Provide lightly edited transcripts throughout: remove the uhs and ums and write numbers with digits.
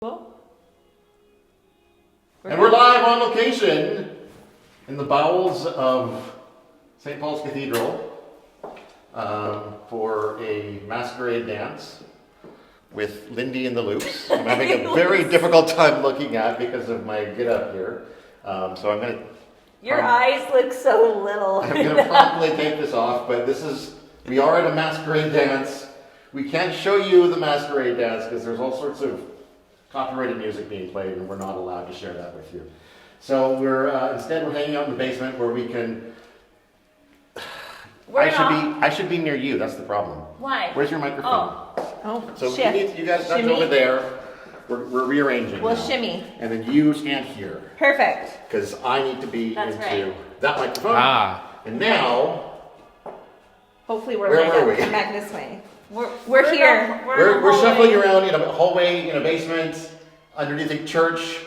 Well, and we're live on location in the bowels of St. Paul's Cathedral for a masquerade dance with Lindy and the Loops. I'm having a very difficult time looking at because of my get up here. So I'm going to... Your eyes look so little. I'm going to promptly take this off, but we are at a masquerade dance. We can't show you the masquerade dance because there's all sorts of copyrighted music being played, and we're not allowed to share that with you. So instead we're hanging out in the basement where we can. I should be near you. That's the problem. Why? Where's your microphone? Oh, so shit. you guys nudge over there. We're rearranging. We'll now. shimmy. And then you stand here. Perfect. Because I need to be That's into right. that microphone. And now. Hopefully we're where lined were up. we? Come back this way. We're here. We're shuffling around in a hallway, in a basement, underneath a church.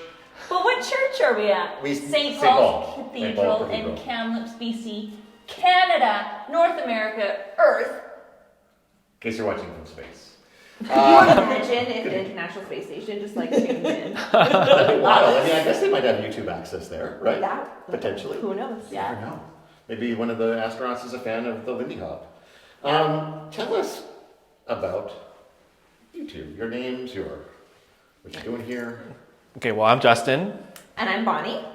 But what church are we at? St. Paul's Cathedral in Kamloops, BC, Canada, North America, Earth. In case you're watching from space. You want to imagine if the International Space Station just like tuned in? Wow, I mean, I guess they might have YouTube access there, right? Yeah. Potentially. Who knows? You never know. Maybe one of the astronauts is a fan of the Lindy Hop. Tell us about you two. Your names, what you're doing here. Okay, well, I'm Justin. And I'm Bonnie.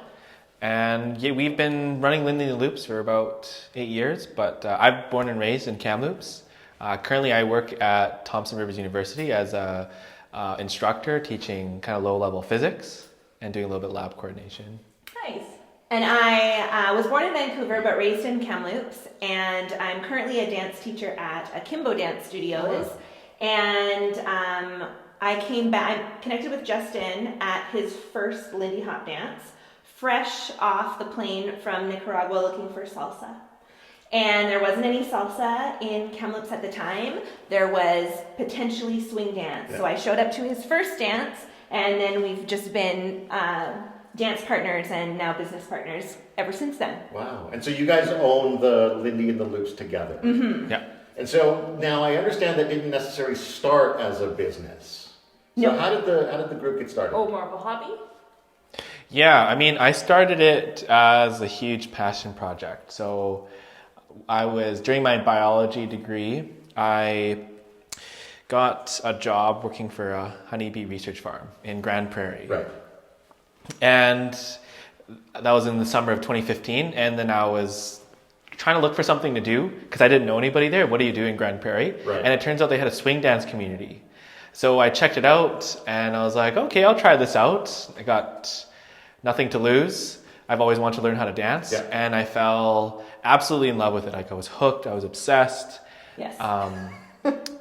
And yeah, we've been running Lindy and the Loops for about 8 years, but I'm born and raised in Kamloops. Currently, I work at Thompson Rivers University as a instructor teaching kind of low-level physics and doing a little bit of lab coordination. Nice. And I was born in Vancouver but raised in Kamloops, and I'm currently a dance teacher at Akimbo Dance Studios. Oh. And I came back, I connected with Justin at his first Lindy Hop dance, fresh off the plane from Nicaragua looking for salsa. And there wasn't any salsa in Kamloops at the time. There was potentially swing dance. Yeah. So I showed up to his first dance, and then we've just been dance partners and now business partners ever since then. Wow. And so you guys own the Lindy and the Loops together. Mm-hmm. Yeah. And so now I understand that didn't necessarily start as a business. So No. how did the group get started? Oh, more of a hobby? Yeah, I mean, I started it as a huge passion project. So during my biology degree, I got a job working for a honeybee research farm in Grand Prairie. Right. And that was in the summer of 2015. And then I was trying to look for something to do because I didn't know anybody there. What do you do in Grand Prairie? Right. And it turns out they had a swing dance community. So I checked it out and I was like, okay, I'll try this out. I got nothing to lose. I've always wanted to learn how to dance. Yeah. And I fell absolutely in love with it. Like I was hooked. I was obsessed. Yes.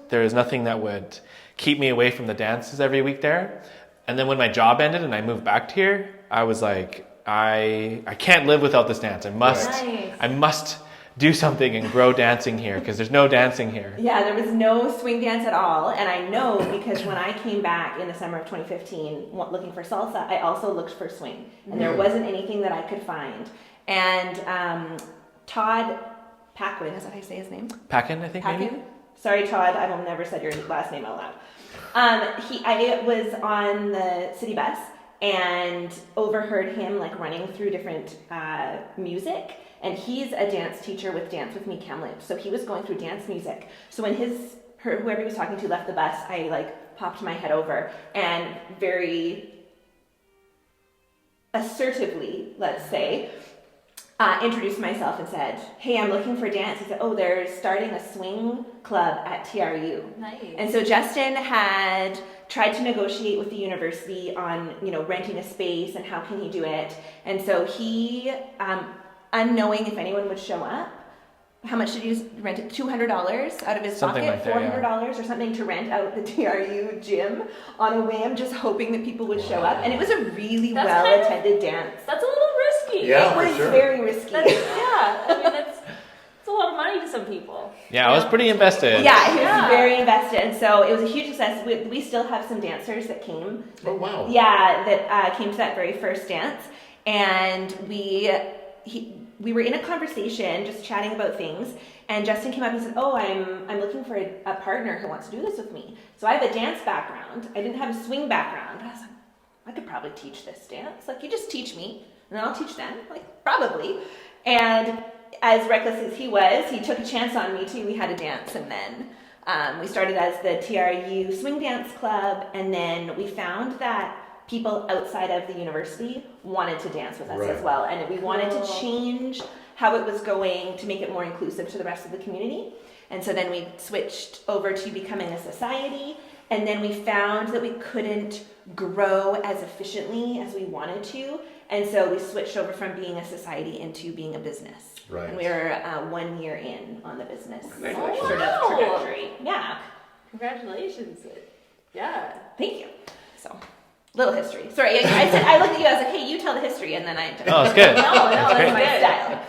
There was nothing that would keep me away from the dances every week there. And then when my job ended and I moved back here, I was like, I can't live without this dance. I must do something and grow dancing here because there's no dancing here. Yeah, there was no swing dance at all. And I know because when I came back in the summer of 2015 looking for salsa, I also looked for swing. And there wasn't anything that I could find. And Todd Paquin, is that how you say his name? Packin, I think, maybe? Sorry, Todd, I will never said your last name out loud. I was on the city bus and overheard him like running through different music, and he's a dance teacher with Dance With Me Kamloops, so he was going through dance music. So when whoever he was talking to left the bus, I like popped my head over and very assertively, let's say, introduced myself and said, hey, I'm looking for dance. He said, oh, they're starting a swing club at TRU. Nice. And so Justin had tried to negotiate with the university on, renting a space and how can he do it. And so he, unknowing if anyone would show up, how much did he rent it? $200 out of his Something pocket, like that, $400 or something to rent out the TRU gym on a whim, just hoping that people would show up. And it was a really well-attended dance. That's a little risky. Yeah, It was for sure. very risky. That's a lot of money to some people. Yeah, I was pretty invested. Yeah, he was very invested, and so it was a huge success. We still have some dancers that came. Oh, wow. Yeah, that came to that very first dance, and we were in a conversation, just chatting about things, and Justin came up and said, "Oh, I'm looking for a partner who wants to do this with me." So I have a dance background. I didn't have a swing background. I was like, I could probably teach this dance. Like, you just teach me, and then I'll teach them. Like, probably. And as reckless as he was, he took a chance on me too. We had a dance, and then we started as the TRU Swing Dance Club, and then we found that people outside of the university wanted to dance with us as well, and we wanted to change how it was going to make it more inclusive to the rest of the community. And so then we switched over to becoming a society, and then we found that we couldn't grow as efficiently as we wanted to, and so we switched over from being a society into being a business. Right. And we were 1 year in on the business sort of Wow. trajectory. Yeah. Congratulations. Yeah. Thank you. So, little history. Sorry, I looked at you. I was like, "Hey, you tell the history," and then I. Oh, it's good. No, That's that's my good. style.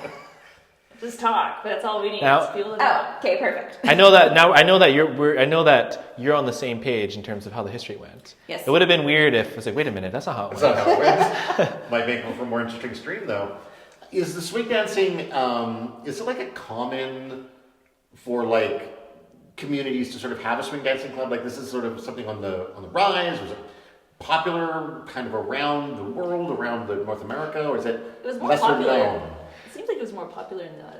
Just talk. That's all we need. Now- Just people to talk. Oh, okay, perfect. I know that now. I know that you're on the same page in terms of how the history went. Yes. It would have been weird if I was like, wait a minute, that's not how it That's went. not how it went. Might make for a more interesting stream, though. Is the swing dancing, is it like a common for like communities to sort of have a swing dancing club? Like this is sort of something on the rise, or is it popular kind of around the world, around the North America, or is it, It was more lesser popular. known? It seems like it was more popular in the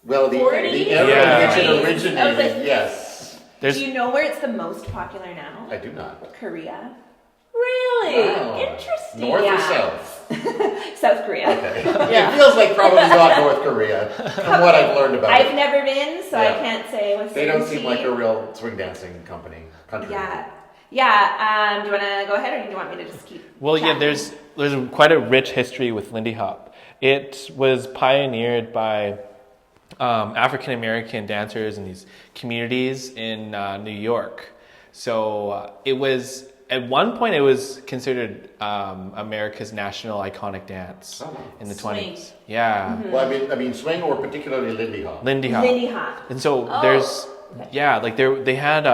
Well, the 40s? area Yeah. in which it I was originated, like- yes. There's Do you know where it's the most popular now? I do not. Korea. Really Wow. interesting. North or Yeah. south? South Korea. Okay. Yeah. It feels like probably not North Korea, from what I've learned about I've it. never been, so I Yeah. can't say what's They don't seem like a real swing dancing country. Yeah. Yeah. Do you want to go ahead, or do you want me to just keep? Well, yeah, chatting? there's quite a rich history with Lindy Hop. It was pioneered by African American dancers in these communities in New York. So it was at one point it was considered America's national iconic dance Oh. in the Swing. 20s. Yeah, Well, I mean, swing or particularly Lindy Hop. Lindy Hop. Lindy Hop. And so Oh. there's, yeah, like they had,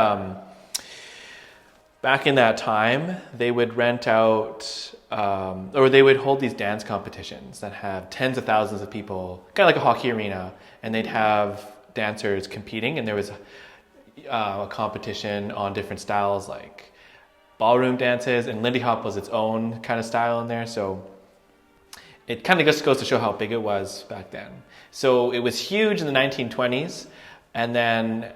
back in that time, they would rent out, or they would hold these dance competitions that have tens of thousands of people, kind of like a hockey arena, and they'd have dancers competing, and there was a competition on different styles like ballroom dances, and Lindy Hop was its own kind of style in there, so it kind of just goes to show how big it was back then. So it was huge in the 1920s, and then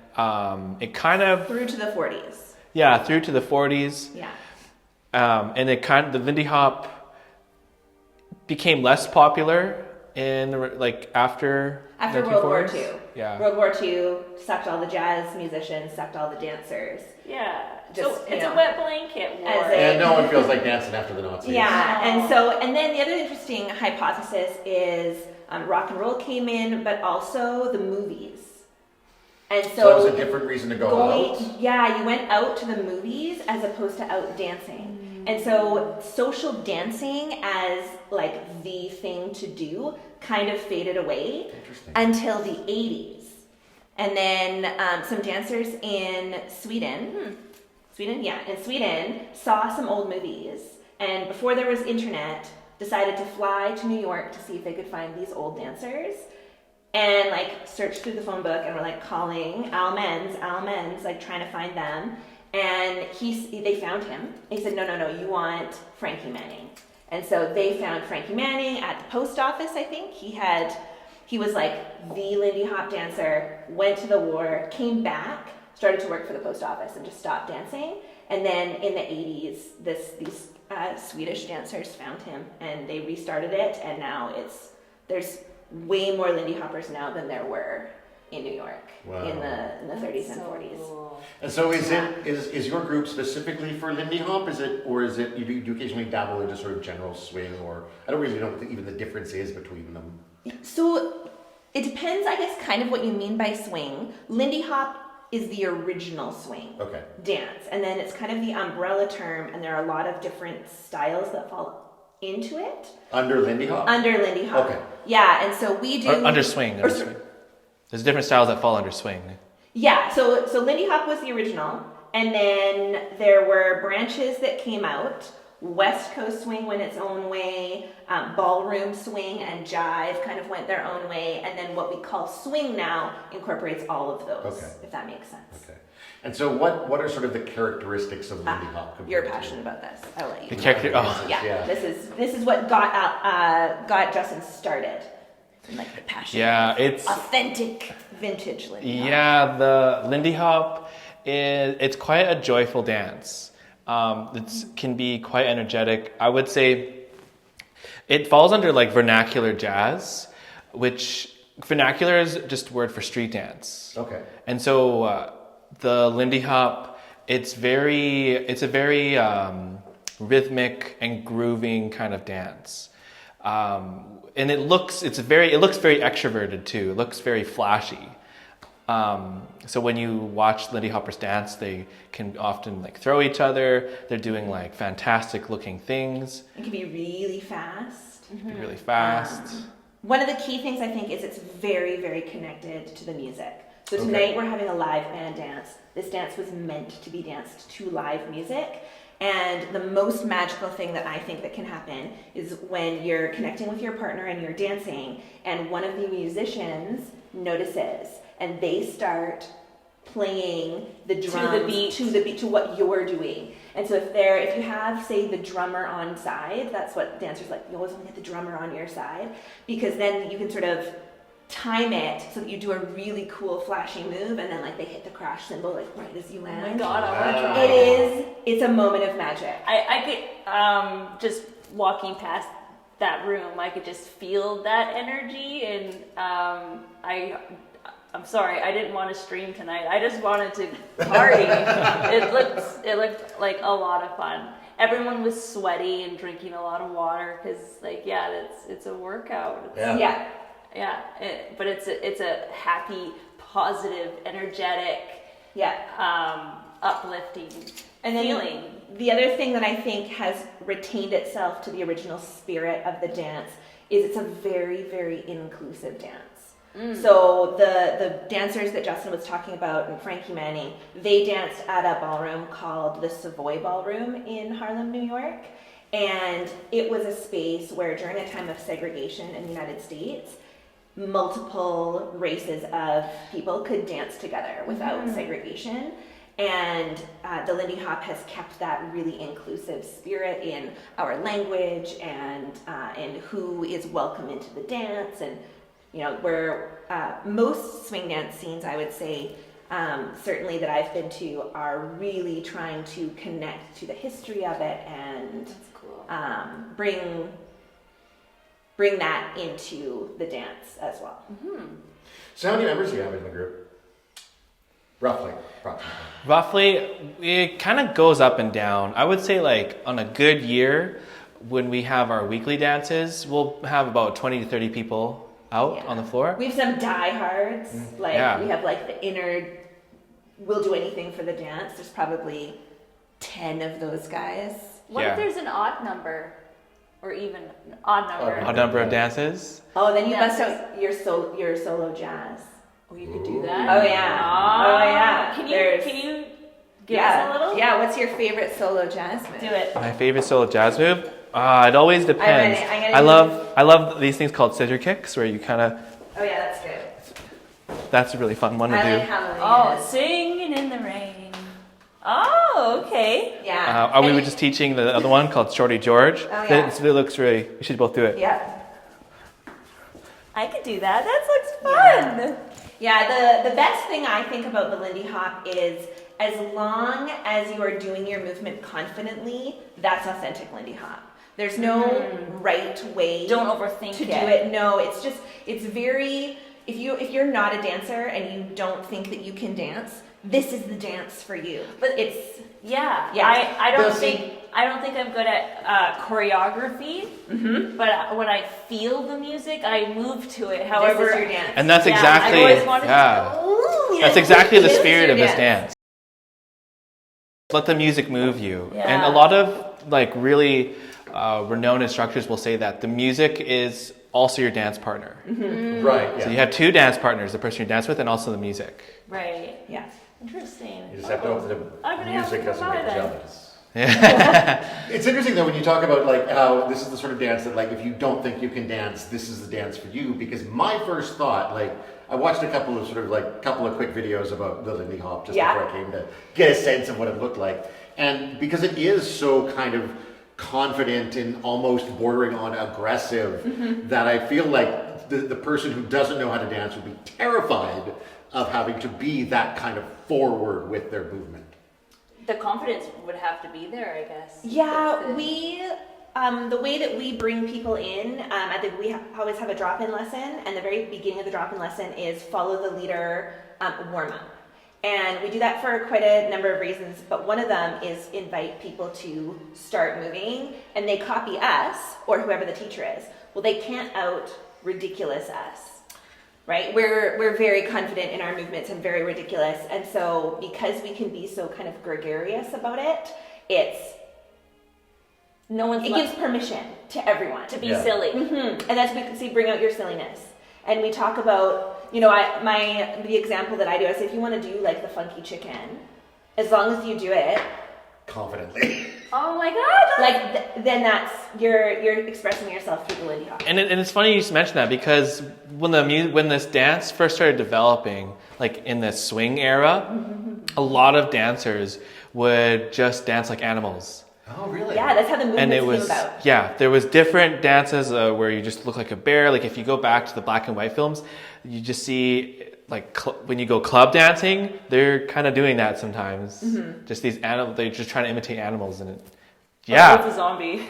it kind of, Through to the 40s. yeah, through to the 40s, Yeah. and it kind of, the Lindy Hop became less popular in the, like after World War 1940s. II. Yeah. World War II sucked all the jazz musicians, sucked all the dancers. Yeah. Just, So you it's know, a wet blanket war. as a- And no one feels like dancing after the Nazis. Yeah, No. and then the other interesting hypothesis is rock and roll came in, but also the movies. And So that was so a different reason to go out. yeah, you went out to the movies as opposed to out dancing. And so social dancing as like the thing to do kind of faded away Interesting. until the 80s. And then some dancers in Sweden, in Sweden, saw some old movies, and before there was internet, decided to fly to New York to see if they could find these old dancers, and like searched through the phone book and were like calling Al Menz, like trying to find them, and they found him. He said, no, you want Frankie Manning. And so they found Frankie Manning at the post office, I think. He was like the Lindy Hop dancer, went to the war, came back, started to work for the post office and just stopped dancing. And then in the 80s, these Swedish dancers found him and they restarted it. And now there's way more Lindy Hoppers now than there were in New York Wow. in the 30s and So 40s. cool. And so is your group specifically for Lindy Hop? Is it you do occasionally dabble into sort of general swing, or I don't really know what even the difference is between them. So it depends, I guess, kind of what you mean by swing. Lindy Hop is the original swing Okay. dance, and then it's kind of the umbrella term, and there are a lot of different styles that fall into it Under Lindy Hop? under Lindy Hop. Okay. Yeah, and so we do Or under swing. or Under swing. There's different styles that fall under swing. Yeah, so Lindy Hop was the original, and then there were branches that came out, West Coast swing went its own way, ballroom swing and jive kind of went their own way, and then what we call swing now incorporates all of those, Okay. if that makes sense. Okay. And so what are sort of the characteristics of Lindy Hop? You're compared to- passionate about this. I'll let you. The character. Oh, Yeah, this is what got Justin started. And like the passion. yeah, it's Authentic vintage Lindy Hop. yeah. The Lindy Hop it's quite a joyful dance. It can be quite energetic. I would say it falls under like vernacular jazz, which vernacular is just a word for street dance. Okay. And so the Lindy Hop, it's a very rhythmic and grooving kind of dance. And it looks very extroverted too. It looks very flashy. So when you watch Lindy Hoppers dance, they can often like throw each other. They're doing like fantastic looking things. It can be really fast. Really fast. One of the key things I think is it's very, very connected to the music. So tonight we're having a live band dance. This dance was meant to be danced to live music. And the most magical thing that I think that can happen is when you're connecting with your partner and you're dancing, and one of the musicians notices and they start playing the drums to the beat to what you're doing. And so if you have, say, the drummer on side, that's what dancers like. You always want to get the drummer on your side, because then you can sort of time it so that you do a really cool flashy move, and then like they hit the crash cymbal like right as you land. Oh my God, I want to try. It's a moment of magic. I could, just walking past that room, I could just feel that energy, and I'm sorry, I didn't want to stream tonight. I just wanted to party. It looked like a lot of fun. Everyone was sweaty and drinking a lot of water because, like, it's a workout. But it's a happy, positive, energetic, uplifting And then feeling. the other thing that I think has retained itself to the original spirit of the dance is it's a very, very inclusive dance. So the dancers that Justin was talking about and Frankie Manning, they danced at a ballroom called the Savoy Ballroom in Harlem, New York. And it was a space where during a time of segregation in the United States, multiple races of people could dance together without segregation. And the Lindy Hop has kept that really inclusive spirit in our language and in who is welcome into the dance. And, you know, where most swing dance scenes, I would say, certainly that I've been to, are really trying to connect to the history of it and That's cool. bring that into the dance as well. So how many members do you have in the group? Roughly, approximately. Roughly, it kind of goes up and down. I would say like on a good year, when we have our weekly dances, we'll have about 20 to 30 people out on the floor. We have some diehards, we have like the inner, we'll do anything for the dance. There's probably 10 of those guys. What if there's an odd number, or even an odd number? A number of dances. Oh, then you bust out your solo jazz. Oh, you could do that. Oh yeah. Can you give us a little? Yeah. What's your favorite solo jazz move? Do it. My favorite solo jazz move? It always depends. I'm gonna I love these things called scissor kicks, where you kind of. Oh yeah, that's good. That's a really fun one to I do. like Halloween. Oh, singing in the rain. Oh, okay. Yeah. We were just teaching the other one called Shorty George. Oh, yeah. It looks really. We should both do it. Yeah. I could do that. That looks fun. Yeah, the best thing I think about the Lindy Hop is as long as you are doing your movement confidently, that's authentic Lindy Hop. There's no right way Don't overthink to do it. No, it's very, if you're not a dancer and you don't think that you can dance, this is the dance for you. But it's I don't think I'm good at choreography. But when I feel the music, I move to it. However, this is your dance. And that's exactly I always wanted to that's exactly the This is spirit your of this dance. dance. Let the music move you. Yeah. And a lot of like really renowned instructors will say that the music is also your dance partner. Right, yeah. So you have two dance partners, the person you dance with and also the music. right. Yeah. Interesting. You just have to open the I'm gonna have to music doesn't come by make then. jealous. It's interesting though when you talk about like how this is the sort of dance that like if you don't think you can dance, this is the dance for you. Because my first thought, like I watched a couple of quick videos about the Lindy Hop just before I came to get a sense of what it looked like, and because it is so kind of confident and almost bordering on aggressive, that I feel like the person who doesn't know how to dance would be terrified of having to be that kind of forward with their movement. The confidence would have to be there, I guess. Yeah, we, the way that we bring people in, I think we always have a drop-in lesson, and the very beginning of the drop-in lesson is follow the leader warm-up. And we do that for quite a number of reasons, but one of them is invite people to start moving, and they copy us, or whoever the teacher is. Well, they can't out-ridiculous us. Right? We're very confident in our movements and very ridiculous. And so because we can be so kind of gregarious about it, it gives permission to everyone. To be silly. Mm-hmm. And that's because you bring out your silliness. And we talk about, you know, the example that I do, I say if you want to do like the funky chicken, as long as you do it confidently. Oh my god! Then that's you're expressing yourself through the Lindy Hop. And it's funny you mentioned that because when this dance first started developing, like in the swing era, a lot of dancers would just dance like animals. Oh, really? Yeah, that's how the movement came about. Yeah, there was different dances where you just look like a bear. Like if you go back to the black and white films, you just see like when you go club dancing, they're kind of doing that sometimes. Just these animals, they're just trying to imitate animals, and It's a zombie.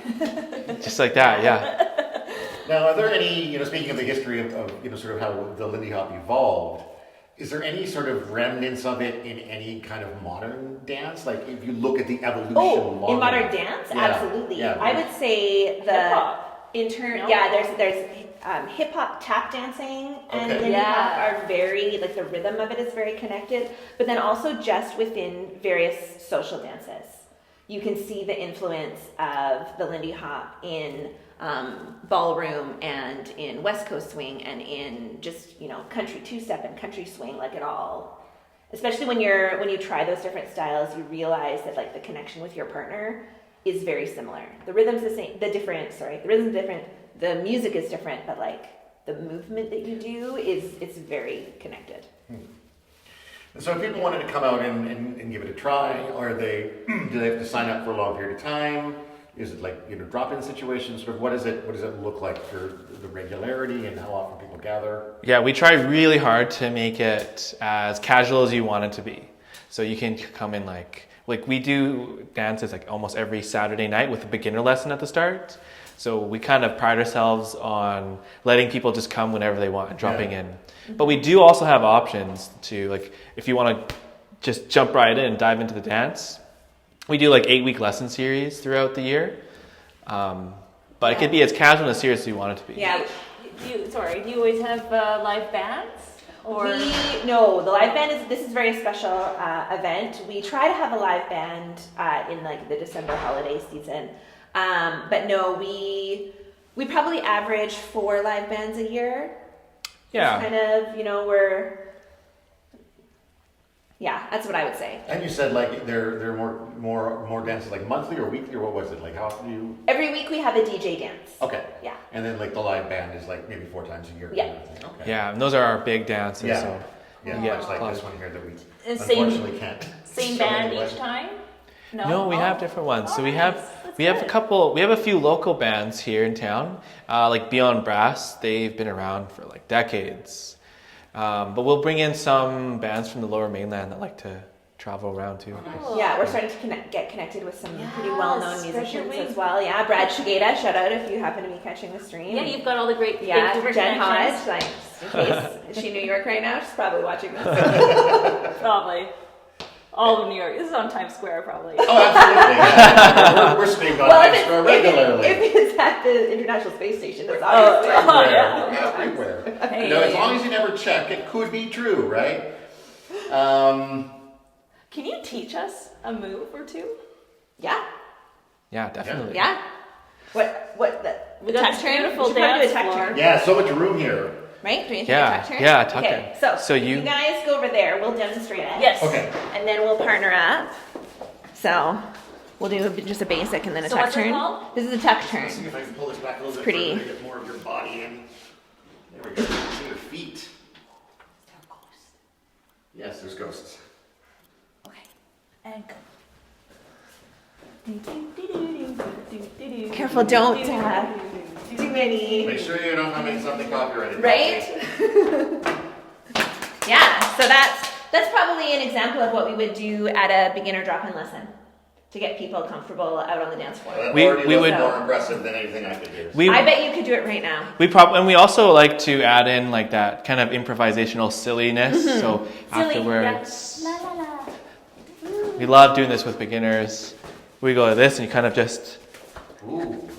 just like that. Yeah. Now, are there any, speaking of the history of sort of how the Lindy Hop evolved, is there any sort of remnants of it in any kind of modern dance? Like if you look at the evolution. In modern dance, absolutely. Yeah. I would say the hip-hop. There's hip hop tap dancing and Lindy Hop are very, like the rhythm of it is very connected, but then also just within various social dances. You can see the influence of the Lindy Hop in ballroom and in West Coast swing and in just, country two-step and country swing, like it all. Especially when you try those different styles, you realize that like the connection with your partner is very similar. The rhythm's the same, the rhythm's different, the music is different, but like the movement that you do it's very connected. So if people wanted to come out and give it a try, do they have to sign up for a long period of time? Is it like drop-in situations? Sort of what does it look like for the regularity and how often people gather? Yeah, we try really hard to make it as casual as you want it to be. So you can come in like we do dances like almost every Saturday night with a beginner lesson at the start. So we kind of pride ourselves on letting people just come whenever they want and dropping in. But we do also have options to, like, if you want to just jump right in and dive into the dance, we do like 8-week lesson series throughout the year. But it could be as casual and as serious as you want it to be. Yeah. Do you always have live bands? No, the live band this is a very special event. We try to have a live band in like the December holiday season. But no, we probably average 4 live bands a year. Yeah. It's kind of, that's what I would say. And you said like there are more dances like monthly or weekly, or what was it? Like how often do you? Every week we have a DJ dance. Okay. Yeah. And then like the live band is like maybe 4 times a year. Yeah. Kind of thing. Okay. Yeah, and those are our big dances. Yeah. So. Yeah, much like this one here that we And same- unfortunately can't. Same show band anyway. each time? No, we have different ones. So we nice. have a few local bands here in town, like Beyond Brass. They've been around for like decades. But we'll bring in some bands from the Lower Mainland that like to travel around too. Yeah, we're starting to get connected with some pretty well-known especially- musicians as well. Yeah, Brad Shigeta, shout out if you happen to be catching the stream. Yeah, you've got all the great Jen connections. Hodge, like, in case is she in New York right now? She's probably watching this. Probably. All of New York. This is on Times Square, probably. Oh, absolutely. Yeah. We're spinning on Times Square regularly. If it's at the International Space Station, it's obviously Everywhere. Hey. As long as you never check, it could be true, right? Can you teach us a move or two? Yeah. Yeah, definitely. Yeah. We got this beautiful dance floor. Yeah, so much room here. Right? Do we need to Yeah, do a tuck turn? yeah, tuck Okay, turn. so So you guys go over there. We'll demonstrate it. Yes. Okay. And then we'll partner up. So we'll do just a basic and then a So tuck what's it turn. called? This is a tuck turn. See if I can pull this back a little bit pretty. further to get more of your body in. There we go. See your feet. Yes, there's ghosts. Okay. And go. Careful, don't too many. Make sure you're not having something copyrighted. Right? Yeah, so that's probably an example of what we would do at a beginner drop-in lesson to get people comfortable out on the dance floor. That We already would- looks more impressive than anything I could do. I bet you could do it right now. And we also like to add in like that kind of improvisational silliness. So afterwards, Yeah. La la la. we love doing this with beginners. We go like this, and you kind of just Ooh.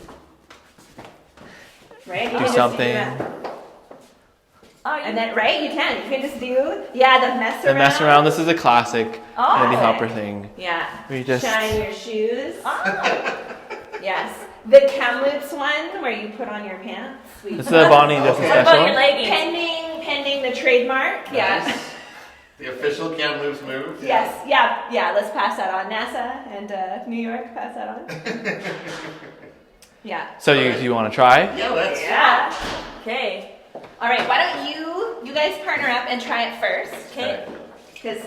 Right? You do can just something. that. Oh, And then, right, you can just do, the mess around. And mess around. This is a classic Oh. Lindy Hopper thing. Yeah. We just Shine your shoes. Oh. Yes. The Kamloops one, where you put on your pants. this is a Bonnie different Okay. What about your special. leggings? Pending the trademark. Yes. Nice. The official Kamloops move. Yes. Yeah. Let's pass that on. NASA and New York, pass that on. Yeah. So you want to try? Yeah, let's. Yeah. Okay. All right. Why don't you guys partner up and try it first? Okay. Because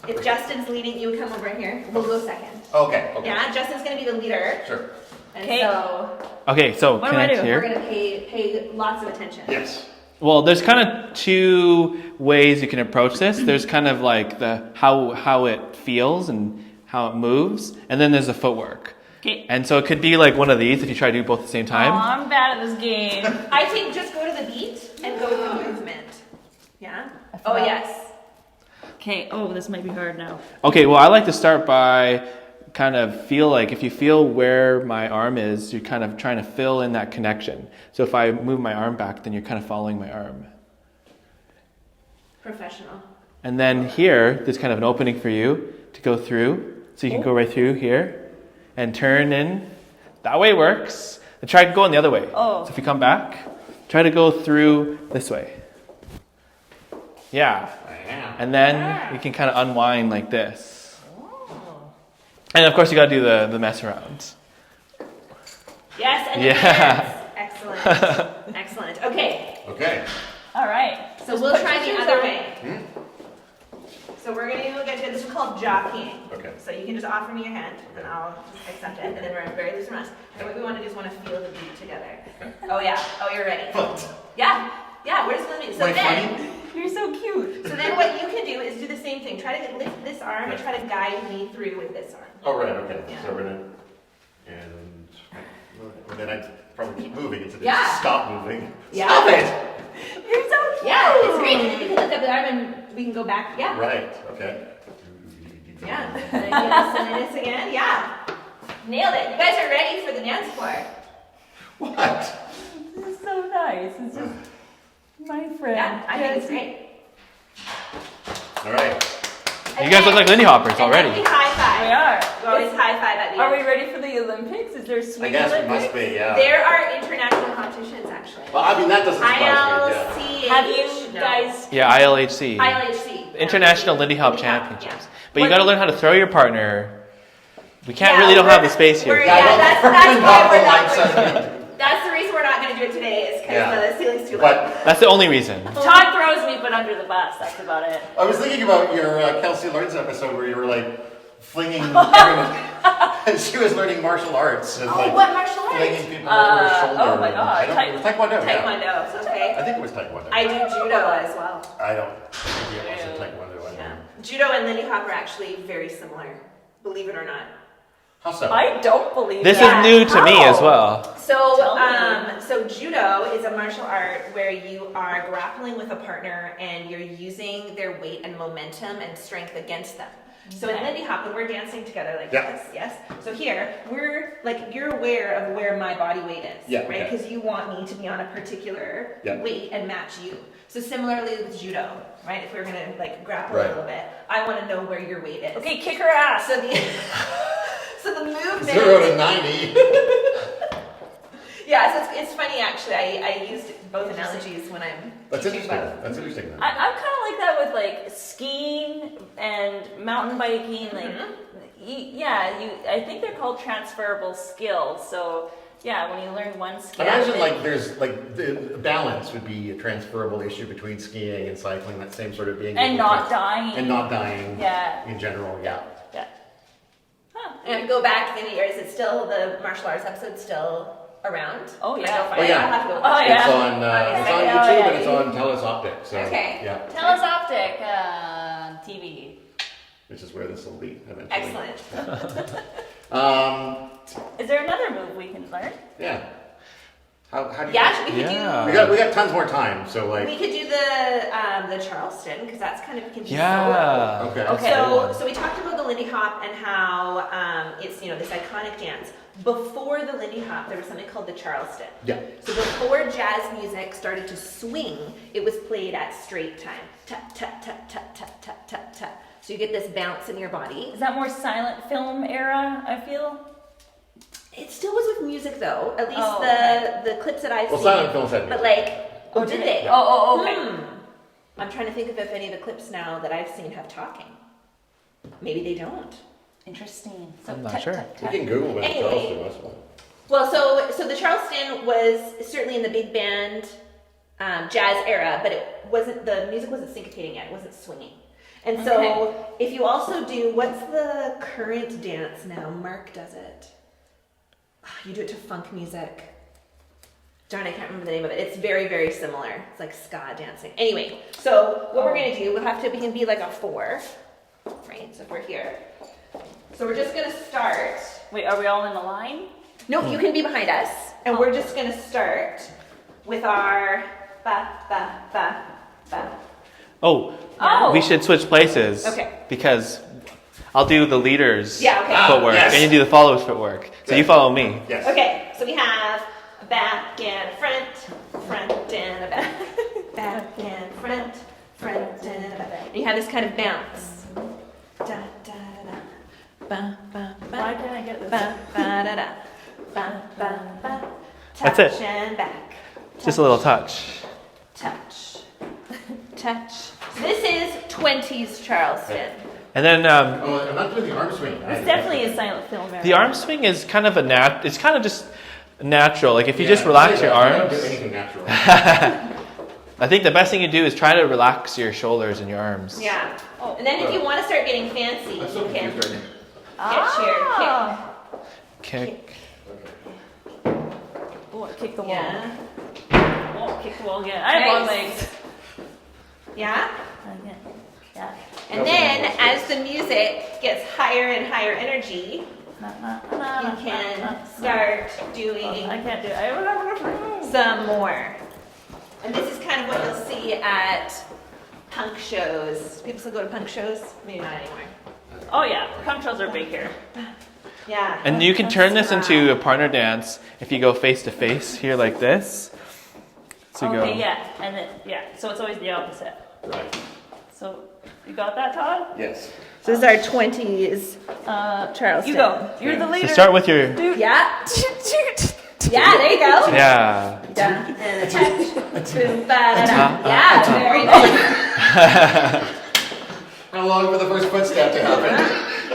if Justin's leading, you come over here. We'll go second. Okay. Yeah. Justin's gonna be the leader, Sure. and Okay. so Okay, so What do I connect do? we're here. gonna pay lots of attention. Yes. Well, there's kind of two ways you can approach this. There's kind of like the how it feels and how it moves, and then there's the footwork. Okay. And so it could be like one of these if you try to do both at the same Oh, time. I'm bad at this game. I think just go to the beat and go to the movement. Yeah. Oh forgot. yes. Okay. Oh, this might be hard now. Okay, well, I like to start by kind of feel like if you feel where my arm is, you're kind of trying to fill in that connection. So if I move my arm back, then you're kind of following my arm. Professional. And then here, there's kind of an opening for you to go through. So you can go right through here and turn in. That way works. And try going the other way. Oh. So if you come back, try to go through this way. Yeah. Yeah. And then you can kind of unwind like this. And of course you got to do the mess around. Yes. And Yeah. yes. Excellent. Excellent. Okay. Okay. All right. So Just we'll put try your the shoes other on. way. So we're gonna get to this is called jockeying. Okay. So you can just offer me your hand and I'll just accept it, and then we're very loose from us. And what we want to do is want to feel the beat together. Oh yeah. Oh, you're ready. What? Yeah. Yeah. We're just gonna. So Wait, then. funny? You're so cute. So then what you can do is do the same thing. Try to lift this arm and try to guide me through with this arm. Oh, right, okay. Yeah. So we're gonna, and then I probably keep moving until they Yeah. stop moving. Yeah. Stop it! You're so cute. Yeah, it's great. And then you can lift up the arm and we can go back. Yeah. Right, okay. Yeah. And then yes, and then this again. Yeah. Nailed it. You guys are ready for the dance floor. What? This is so nice. It's just my friend. Yeah, I think it's great. All right. You guys look like Lindy Hoppers and already. Then we high five. We are. We always high five at the Are end. we ready for the Olympics? Is there I swing guess we Olympics? must be, yeah. There are international competitions actually. Well, I mean, that doesn't surprise me, yeah. ILCH. Have you guys? Yeah, ILHC. ILHC. International Lindy Hop Lindy Hop, Championships. yeah. But you What- got to learn how to throw your partner. We can't Yeah, really don't we're- have the space here. we're- Yeah, Yeah, that's why not we're the not lights going are- That's the reason we're not going to do it today is because Yeah. the ceiling's too low. But That's the only reason. Todd throws me, but under the bus. That's about it. I was thinking about your Kelsey Learns episode where you were like flinging everyone, and she was learning martial arts and Oh, like what martial arts? flinging people over her shoulder. oh my God, I don't, it was Taekwondo. Yeah. Taekwondo, okay. I think it was Taekwondo. I do judo as well. I don't think it was a Taekwondo. I don't Yeah. know. Judo and Lindy Hop are actually very similar, believe it or not. How so? I don't believe This that. is new to me as How? well. So, Tell me. so judo is a martial art where you are grappling with a partner and you're using their weight and momentum and strength against them. So in Okay. Lindy Hop, when we're dancing together like Yeah. this, yes. So here, we're like you're aware of where my body weight is, Yeah, right? okay. Because you want me to be on a particular Yeah. weight and match you. So similarly with judo, right? If we're gonna like grapple Right. a little bit, I want to know where your weight is. Okay, kick her ass. So the so the movement. 0 to 90. Yeah, so it's funny actually. I used both analogies when I'm That's teaching interesting. both. That's interesting. I'm kind of like that with like skiing and mountain biking. Like I think they're called transferable skills. So yeah, when you learn one skill, Imagine like there's like the balance would be a transferable issue between skiing and cycling. That same sort of being and able not to- dying. and not dying. Yeah. In general, yeah. Yeah. Huh. And go back to the years. It's still the martial arts episode still around. Oh, I yeah. know if Oh, yeah. I'll have to go Oh, watch yeah. It's on YouTube and it's on TELUS Optic. So Okay. yeah, TELUS Optic TV. which is where this will be eventually. Excellent. Is there another move we can learn? Yeah. How do you? Yeah, we could Yeah. We got tons more time. So do. like. We could do the Charleston because that's kind of can be Yeah. solo. Okay. Okay. So we talked about the Lindy Hop and how it's this iconic dance. Before the Lindy Hop, there was something called the Charleston. Yeah. So before jazz music started to swing, it was played at straight time. Tap tap tap tap tap tap tap tap. So you get this bounce in your body. Is that more silent film era? I feel. It still was with music though. At least Oh, the clips that I've Well, seen. silent films had But music. like, did they? Oh, okay. I'm trying to think of if any of the clips now that I've seen have talking. Maybe they don't. Interesting. So I'm not sure. We can Google when Anyway. Charleston was one. Well, so the Charleston was certainly in the big band jazz era, but the music wasn't syncopating yet. It wasn't swinging. And so if you also do, what's the current dance now? Mark does it. You do it to funk music. Darn, I can't remember the name of it. It's very, very similar. It's like ska dancing. Anyway, so what we're gonna do, we can be like a 4, right? So if we're here. So we're just gonna start. Wait, are we all in a line? No, you can be behind us, and we're just gonna start with our ba ba ba ba. Oh, Oh. we should switch places. Okay. Because I'll do the leader's Yeah, okay. footwork, yes. and you do the followers' footwork. So you follow me. Yes. Okay, so we have a back and a front and a back, back and front and a back. And you have this kind of bounce. Da da da da. Ba ba ba. Why can't I get this? Ba ba da da. Ba ba ba. That's Touch it. and back. Just a little touch. Touch. Touch. So this is 20s Charleston. And then Oh, I'm not doing the arm swing. It's definitely a silent film era. the arm swing is kind of it's kind of just natural. Like if you Yeah, just relax say your that. I don't arms. do anything natural. I think the best thing you do is try to relax your shoulders and your arms. Yeah. And then if you want to start getting fancy, I'm so you can confused right now. get your Ah. Kick. Oh, I kicked the kick. wall. Yeah. Oh, kick the wall again. I have long Nice. legs. Yeah. Again. Yeah. And then as the music gets higher and higher energy, you can start doing I can't do it. some more. And this is kind of what you'll see at punk shows. People still go to punk shows? Maybe not anymore. Oh yeah, punk shows are big here. Yeah. And you can turn this into a partner dance if you go face to face here like this. So you Okay, go. yeah, and then so it's always the opposite. Right. So you got that, Todd? Yes. So this is our 20s Charleston. You go. You're the So leader. start with your Yeah. Yeah, there you go. yeah. Da, and a touch. Boom, ba, da, da. Yeah, very nice. Oh, How long for the first footstep to happen?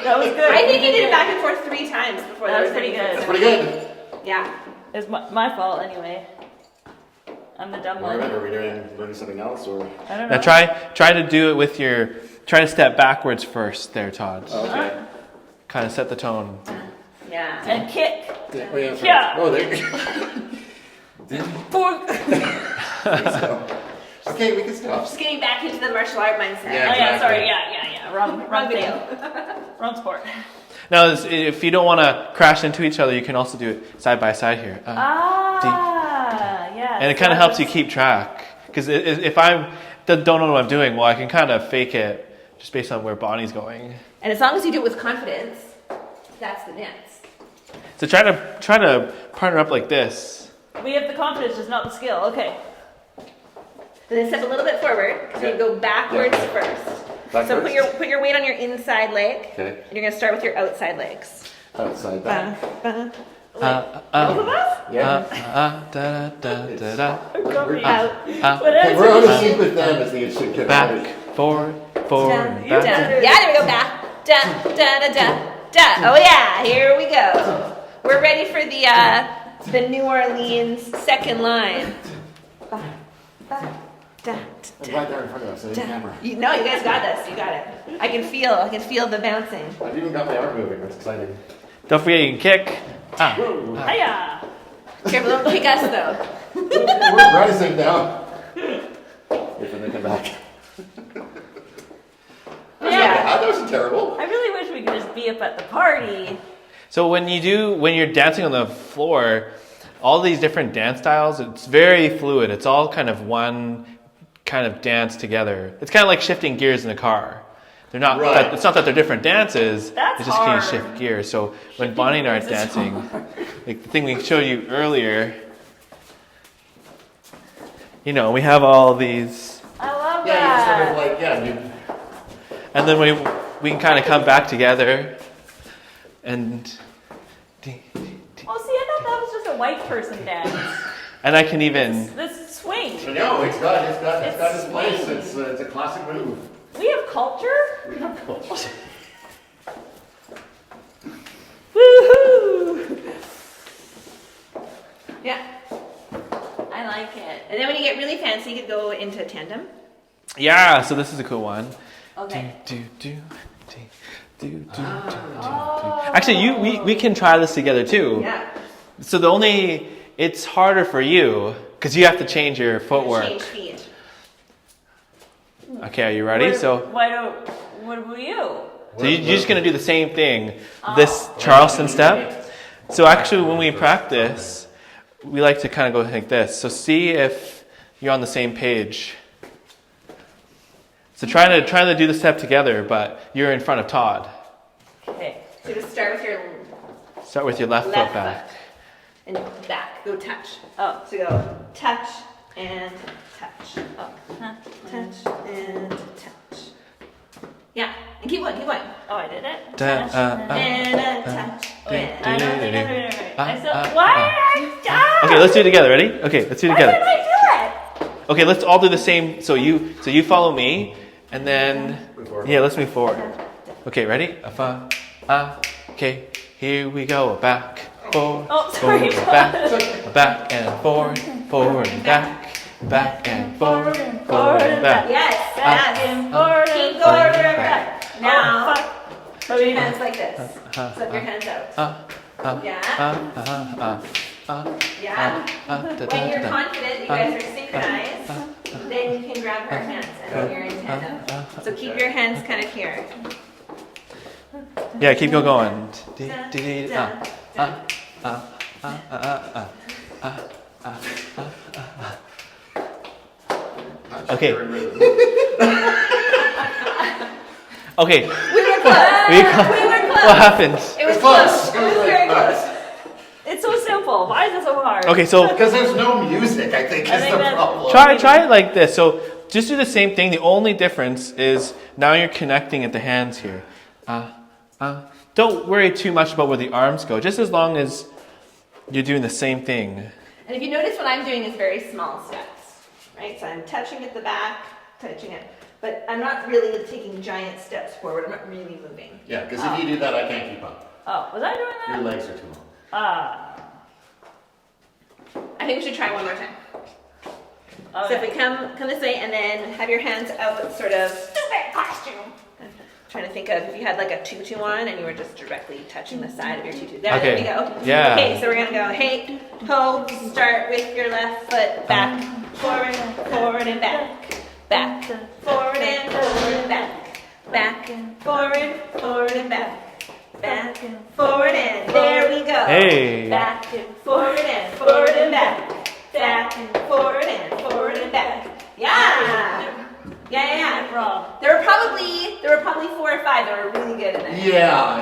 That was good. I think you did it back and forth 3 times before That there was pretty any- good. That's pretty good. Yeah. It's my fault anyway. I'm the dumb one. Are we learning something else or? I don't know. Now try to do it with try to step backwards first there, Todd. Okay. Kind of set the tone. Yeah. And kick. Oh, yeah. Yeah. Oh, there you go. Okay, we can stop. Just getting back into the martial art mindset. Yeah. Oh yeah, Exactly. sorry. Yeah. Wrong thing. video. Wrong sport. Now, if you don't want to crash into each other, you can also do it side by side here. Yeah. And it kind of helps you keep track. Because if I don't know what I'm doing, well, I can kind of fake it just based on where Bonnie's going. And as long as you do it with confidence, that's the dance. So try to partner up like this. We have the confidence, just not the skill. Okay. Then step a little bit forward, because you go backwards first. So Backwards? put your weight on your inside leg, Okay. and you're going to start with your outside legs. Outside back. Ba, ba. Both of us? Yeah. Da, da, da, da, Copy. Out. Okay, we're on a seat with them as the issue gets back, forward, Down, back. down. Yeah, there we go. Back. Da, da, da, da. da. Oh yeah, here we go. We're ready for the New Orleans second line. Ba, ba, da, It's right there in front of us, in the camera. No, you guys got this. You got it. I can feel the bouncing. I've even got my arm moving. That's exciting. Don't forget you can kick. Hiya! Careful, don't kick us though. We're rising now. If they come back. Yeah. That wasn't terrible. I really wish we could just be up at the party. So when you're dancing on the floor, all these different dance styles, it's very fluid. It's all kind of one kind of dance together. It's kind of like shifting gears in a car. They're not. Right. It's not that they're different dances. That's it's just can you hard. shift gears. So when Bonnie and I are dancing, like the thing we showed you earlier, we have all these, I love Yeah, you that. sort of like, yeah, and then we can kind of come back together, and Oh, see, I thought that was just a white person dance. I can even. This swing. you no, it's got its place. swing. It's a classic move. We have culture. We have culture. Woohoo! Yeah. I like it. And then when you get really fancy, you could go into tandem. Yeah, so this is a cool one. Okay. Actually, we can try this together too. Yeah. So it's harder for you because you have to change your footwork. Change feet. Okay, are you ready? What about you? So you're just gonna do the same thing, this Charleston step. So actually, when we practice, we like to kind of go like this. So see if you're on the same page. So try to do the step together, but you're in front of Todd. Okay. So just start with your left left foot back. foot and back. Go touch. Oh. So go touch and touch. Oh. Huh. Touch and touch. Yeah. And keep going. Oh, I did it. Da, Touch, And a touch. I don't think I did it right. I still, ah, why ah. did I stop? Okay, let's do it together. Ready? Okay, let's do it Why did together. I do it? Okay, let's all do the same. So you follow me, and then let's move forward. Okay, ready? Okay, here we go. Back, forward, Oh, sorry, forward, back and forward, forward and back, back and forward, forward and back. Yes. Back Yes. and forward and Keep forward going. and back. Now, Oh, fuck. put your hands like this. Slip your hands out. Yeah. Yeah. When you're confident, you guys are synchronized, then you can grab her hands and then you're in tandem. So keep your hands kind of here. Yeah, keep going. Okay. Okay. We were close. We were close. What happened? It was close. close. It was very close. It's so simple. Why is it so hard? Okay, so Because there's no music, I think, I is think the that's- problem. try it like this. So just do the same thing. The only difference is now you're connecting at the hands here. Don't worry too much about where the arms go. Just as long as you're doing the same thing. And if you notice, what I'm doing is very small steps, right? So I'm touching at the back, touching it, but I'm not really taking giant steps forward. I'm not really moving. Yeah, because if you do that, I can't keep up. Oh, was I doing Your that? legs are too long. I think we should try one more time. Okay. So if we come this way and then have your hands out, sort of stupid costume. I'm trying to think of if you had like a tutu on and you were just directly touching the side of your tutu. There we go. Yeah. Okay, so we're gonna go hey, ho, start with your left foot back, forward, forward and back, back, forward and forward and back, back, forward, forward and back. Back and forward and there we go. Hey. Back and forward and forward and back. Back and forward and forward and back. Yeah. Yeah. Wrong. There were probably 4 or 5 that were really good in there.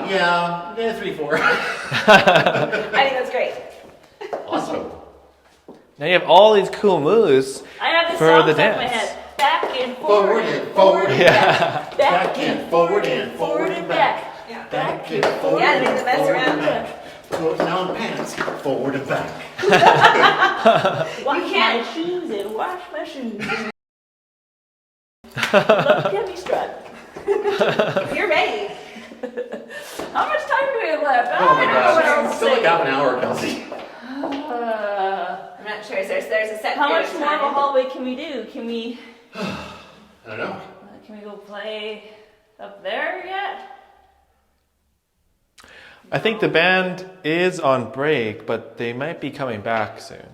Yeah, 3, 4. I think that's great. Awesome. Now you have all these cool moves. I have this For song the stuck in my dance. head. Back and Forward forward. and forward and Yeah. back and forward and forward and back. Yeah. Back and forward Yeah, they and make the best forward around. and back. Putting on pants, forward and back. Wash You can't- my shoes and wash my shoes. Look at me strut. You're ready. How much time do we have left? Oh my I don't know what gosh. else to Still like say. half an hour, Kelsey. I'm not sure. There's a set. How period much of more of a time. hallway can we do? Can we I don't know. go play up there yet? I think the band is on break, but they might be coming back soon.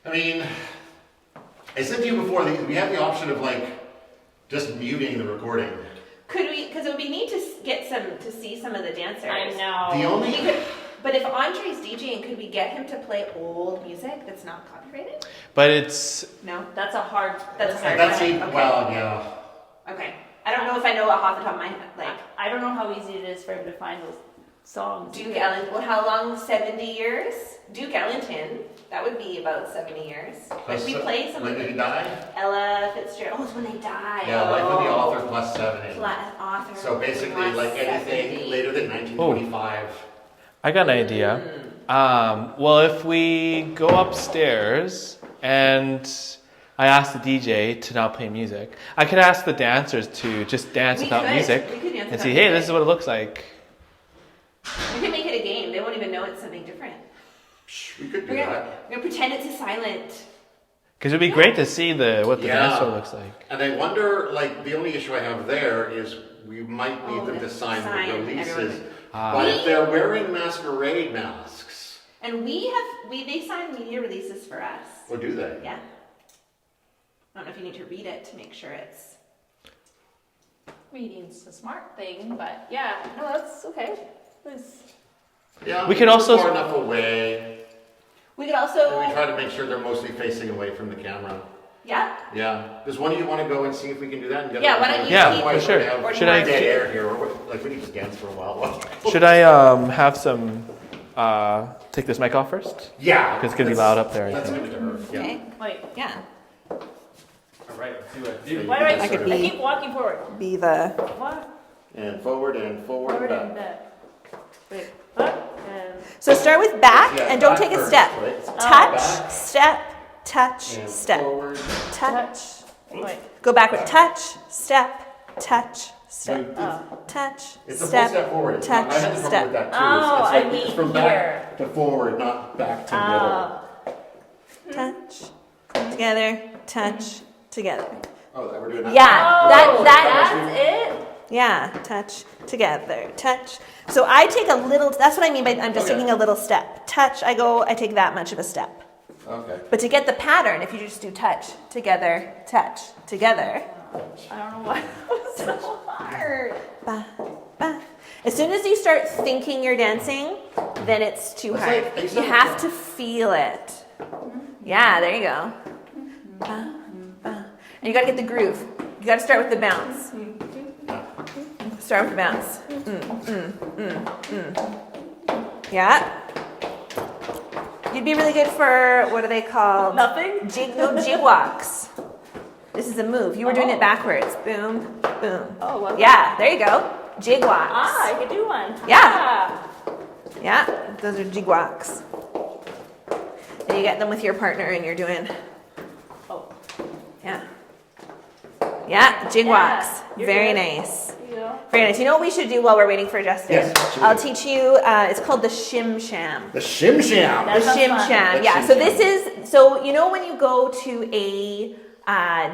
I mean, I said to you before, we have the option of like just muting the recording. Could we? Because it would be neat to to see some of the dancers. I know. The only We could, but if Andre's DJing, could we get him to play old music that's not copyrighted? But it's No. That's a hard. That's a hard that's one. it. Okay. Well, yeah. Okay. I don't know if I know off the top of my head. Like I don't know how easy it is for him to find those songs. Duke Ellington. Well, how long? 70 years. Duke Ellington. That would be about 70 years. But we play some When of did he the die? Ella Fitzgerald. Oh, it's when they die. Yeah, Life of the Oh. Author plus 7. Author. So basically, plus like anything 70. later than 1925. I got an idea. Well, if we go upstairs and I ask the DJ to not play music, I could ask the dancers to just dance We without could. music We could dance and without see, hey, music. this is what it looks like. We could make it a game. They won't even know it's something different. We could do We're that. gonna pretend it's silent. Because it'd be great to see what the Yeah. dance floor looks like. And I wonder, like, the only issue I have there is we might need them to sign the everyone. releases. But if they're wearing masquerade masks, And they sign media releases for us. or do they? Yeah. I don't know if you need to read it to make sure it's. Reading's a smart thing, but yeah, no, that's okay. Yeah. We could also- far enough away. We could also. And we try to make sure they're mostly facing away from the camera. Yeah. Yeah. Does one of you want to go and see if we can do that? And get Yeah, them why don't going? you Yeah, keep- for sure. Have Should I- dead air here? Or like we need to dance for a while. Should I have some, take this mic off first? Yeah. Because it's going to be loud up there, I Let's think. give it to her. Yeah. Okay. Wait, Yeah. All right, let's see what I do. why do I, I could I be- keep walking forward? Be the. What? And forward and forward. Forward back. and back. Wait, what? And So start with back Yeah, and don't back take a first, step. right? Touch, Back step, touch, and step, forward. touch. wait. Go backward. Touch, step, touch, step, Dude, touch, It's a full step. step forward. It's touch, not, I had the step. problem with that too. Oh, it's I like mean it's from back to forward, not back to middle. Oh, Touch, together, touch, together. Oh, that we're doing that. Yeah, oh, that- that's it? Yeah, touch, together, touch. So I take a little, that's what I mean by I'm just Okay. taking a little step. Touch, I take that much of a step. Okay. But to get the pattern, if you just do touch, together, together, I don't know why it was so hard. ba, ba. As soon as you start thinking you're dancing, then it's too It's hard. like- You have to feel it. Yeah, there you go. Ba, ba. And you gotta get the groove. You gotta start with the bounce. Start with the bounce. Yeah. You'd be really good for, what are they called? Nothing? Jig walks. This is a move. You were doing it backwards. Boom, boom. Oh, well. Yeah, there you go. Jig walks. Ah, I could do one. Yeah. Ah. Yeah, those are jig walks. And you get them with your partner and you're doing, Oh, yeah. Yeah, jig Yeah, walks. you're Very good. nice. there you go. Very nice. You know what we should do while we're waiting for Justin? Yes, what should we I'll do? teach you, it's called the shim sham. The shim sham. That The sounds shim fun. sham. The Yeah. shim So sham. this is you know when you go to a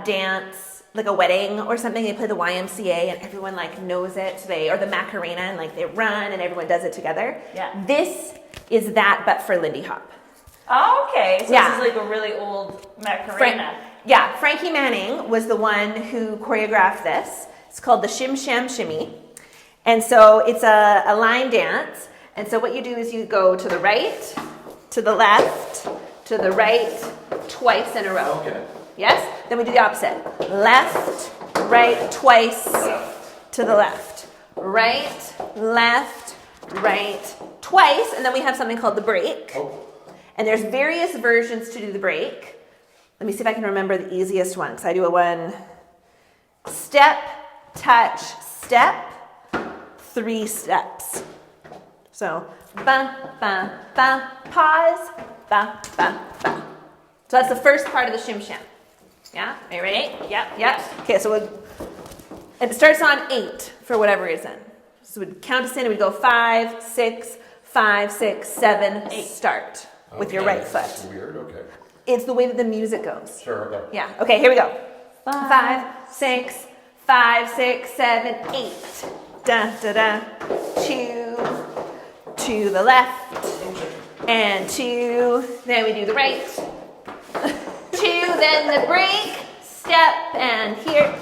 dance, like a wedding or something, they play the YMCA and everyone like knows it. So or the Macarena and like they run and everyone does it together. Yeah. This is that, but for Lindy Hop. Oh, okay. So Yeah. this is like a really old Macarena. Yeah, Frankie Manning was the one who choreographed this. It's called the Shim Sham Shimmy. And so it's a line dance. And so what you do is you go to the right, to the left, to the right, twice in a row. Okay. Yes? Then we do the opposite. Left, right, twice to the left. Right, left, right, twice. And then we have something called the break. Oh. And there's various versions to do the break. Let me see if I can remember the easiest one. So I do a one, step, touch, step, 3 steps. So, ba, ba, ba, pause, ba, ba, ba. So that's the first part of the shim sham. Yeah? Are you ready? Yep. Yep. Okay, so it starts on 8 for whatever reason. So we'd count us in and we'd go 5, 6, 5, 6, 7, 8. Start with your right foot. That's weird, okay. It's the way that the music goes. Sure, okay. Yeah, okay, here we go. 5, 6, 5, 6, 7, 8. Da, da, da. 2, to the left, and 2, then we do the right. 2, then the break, step, and here.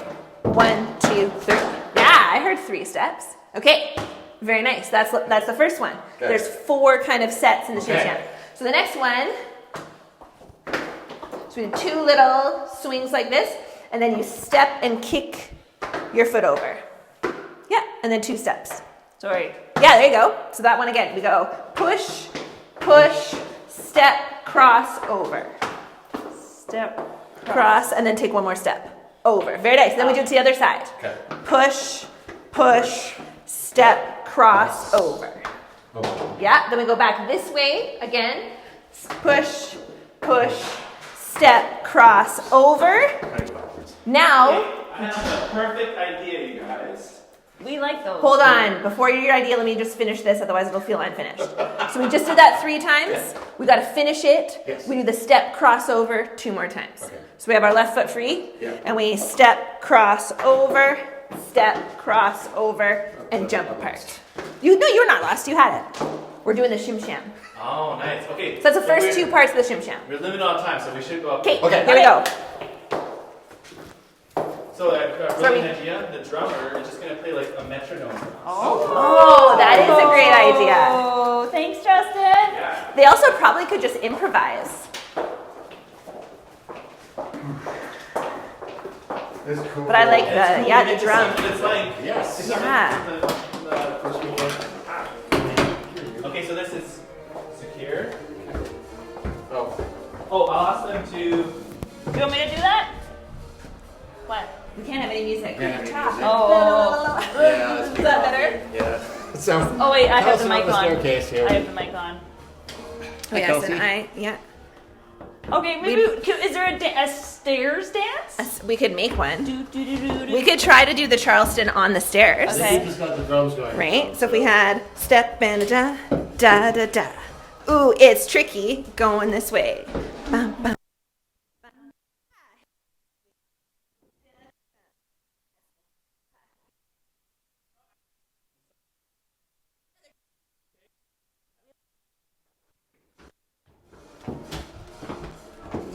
1, 2, 3. Yeah, I heard 3 steps. Okay, very nice. That's the first one. Okay. There's 4 kind of sets in the shim sham. So the next one, so we do 2 little swings like this, and then you step and kick your foot over. Yeah, and then 2 steps. Sorry. Yeah, there you go. So that one again. We go push, push, step, cross, over. Step. Cross, and then take 1 more step. Over. Very nice. Then we do it to the other side. Okay. Push, push, step, cross, over. Oh. Yeah, then we go back this way again. Push, push, step, cross, over. Now, I have a perfect idea, you guys. We like those. hold on. Before your idea, let me just finish this, otherwise it'll feel unfinished. So we just did that 3 times. We got to finish it. Yes. We do the step, cross, over 2 more times. Okay. So we have our left foot free, Yeah. and we step, cross, over, step, cross, over, and jump apart. You're not lost. You had it. We're doing the shim sham. Oh, nice. Okay. So that's the first 2 parts of the shim sham. We're limited on time, so we should go up. Okay, Okay. here we go. So, a Sorry. brilliant idea. The drummer is just going to play like a metronome. Oh, that is a great idea. Oh, thanks, Justin. Yeah. They also probably could just improvise. That's cool. But I like It's the cool. yeah We the get to drum. see what it's like. Yes. Yeah. The first one. Okay, so this is secure. Oh. Oh, I'll ask them to. Do you want me to do that? What? We can't have any music. Can't have any Top. music. Oh. Yeah, Is that better? Yeah. So, Oh wait, I tell have us the about mic on. staircase here. I have the mic on. Oh, yes, Kelsey? and yeah. Okay, maybe is there a stairs dance? We could make one. Do, do, do, do, do. We could try to do the Charleston on the stairs. Okay. We just got the drums going. Right? So if we had step and a da, da, da, da. Ooh, it's tricky going this way. Bum, bum.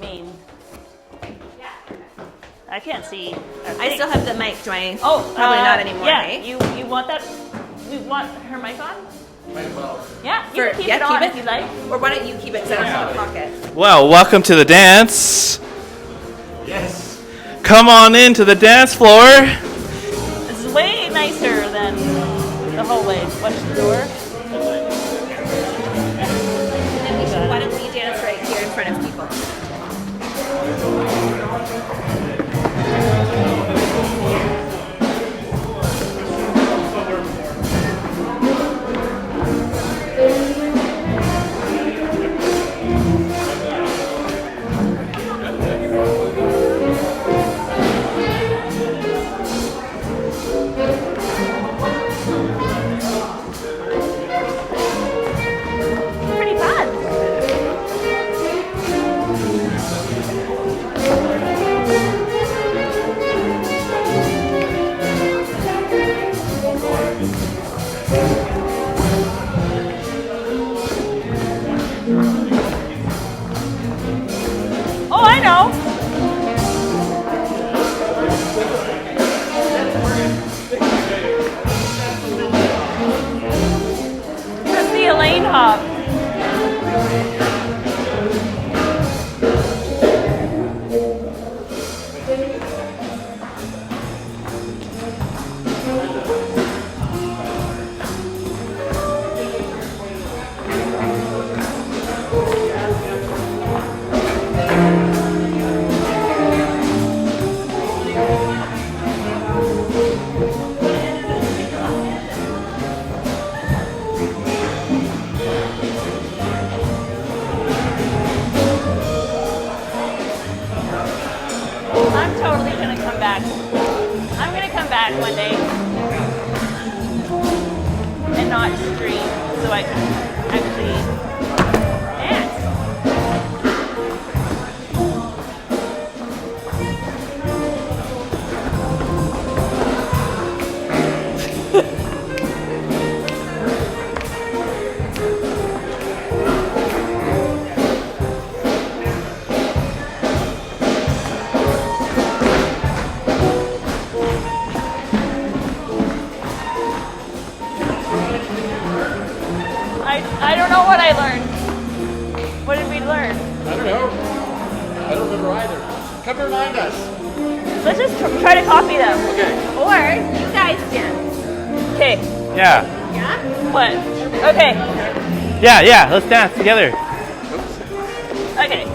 Mean. I can't see. I still have the mic. Do I? Oh, probably not anymore. Yeah, Right? you want that? You want her mic on? Might as well. Yeah, you For- can keep yeah, it on keep if it. you like. Or why don't you keep it so I don't have a pocket? Well, welcome to the dance. Yes. Come on into the dance floor. This is way nicer than the hallway. Watch the door. And then why don't we dance right here in front of people? Pretty fun. so I can actually dance. I don't know what I learned. What did we learn? I don't know. I don't remember either. Come remind us. Let's just try to copy them. Okay. Or you guys dance. Okay. Yeah. Yeah? What? Okay. Yeah. Let's dance together. Okay.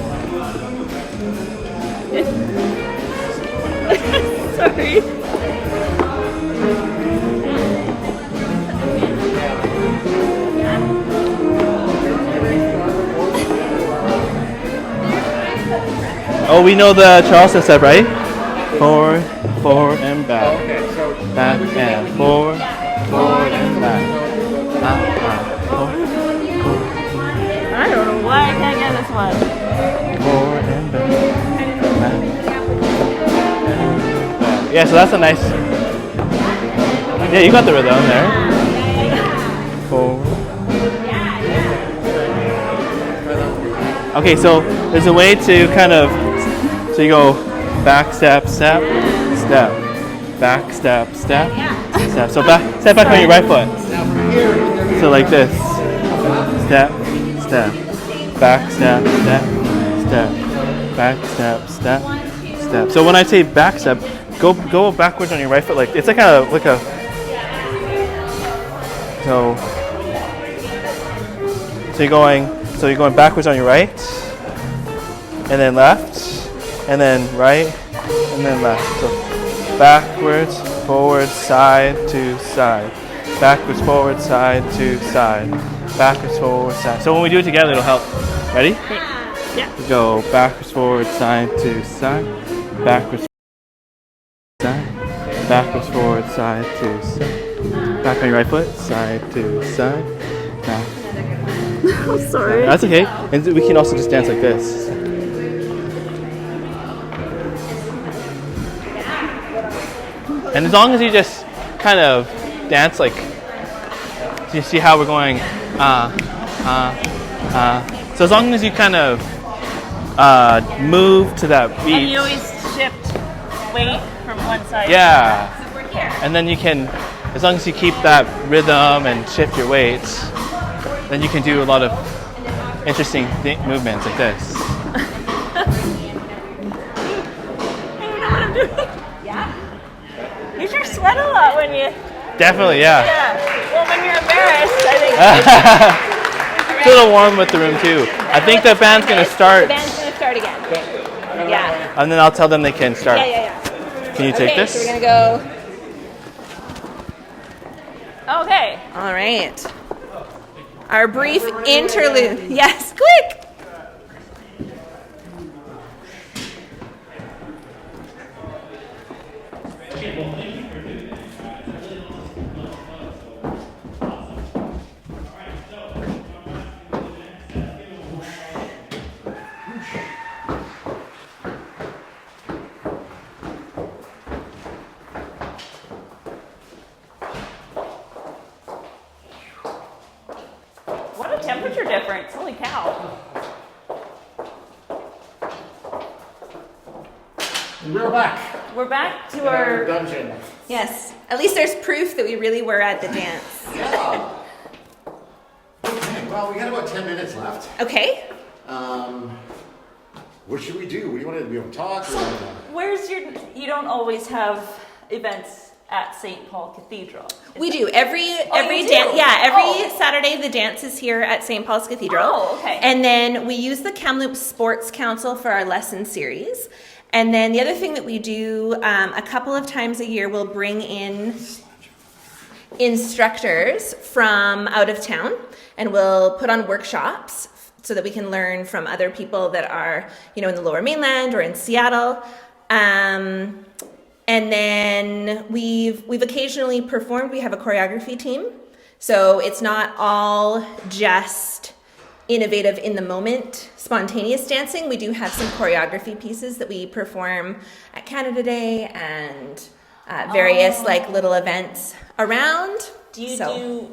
Sorry. Oh, we know the Charleston step, right? Forward, and back. Okay, so Back and forward, and back. Forward, I don't know why I can't get this one. forward and back. Yeah, so that's a nice. Yeah, you got the rhythm there. Forward. Okay, so there's a way to kind of. So you go back, step, step, step, back, step, step, step. So step back on your right foot. So like this. Step, step, back, step, step, step, back, step, step, step. So when I say back step, go backwards on your right foot. Like it's like a So you're going backwards on your right, and then left, and then right, and then left. So backwards, forward, side to side. Backwards, forward, side to side. Backwards, forward, side. So when we do it together, it'll help. Ready? Yeah. We go backwards, forward, side to side. Backwards, side. Backwards, forward, side to side. Back on your right foot, side to side. Back. I'm sorry. That's okay. And we can also just dance like this. And as long as you just kind of dance like, do you see how we're going? So as long as you kind of move to that beat. And you always shift weight from one side. Yeah. And then you can, as long as you keep that rhythm and shift your weights, then you can do a lot of interesting movements like this. I don't know what I'm doing. Yeah. You sure sweat a lot when you. Definitely, yeah. Yeah. Well, when you're embarrassed, I think. It's a little warm with the room too. I think the band's gonna start. The band's gonna start again. Yeah. And then I'll tell them they can start. Yeah. Can you take this? So we're gonna go. Okay. All right. Our brief interlude. Yes, quick. What a temperature difference. Holy cow. And we're back. We're back to in our our. dungeon. Yes. At least there's proof that we really were at the dance. Yeah. Okay, well, we got about 10 minutes left. Okay. What should we do? What do you want to do? We want to talk? Where's your. You don't always have events at St. Paul Cathedral. We do every you dance. do? Yeah, every Oh. Saturday the dance is here at St. Paul's Cathedral. Oh, okay. And then we use the Kamloops Sports Council for our lesson series. And then the other thing that we do a couple of times a year, we'll bring in instructors from out of town, and we'll put on workshops so that we can learn from other people that are, in the Lower Mainland or in Seattle. And then we've occasionally performed. We have a choreography team. So it's not all just innovative in the moment, spontaneous dancing. We do have some choreography pieces that we perform at Canada Day and various like little events around. Do you do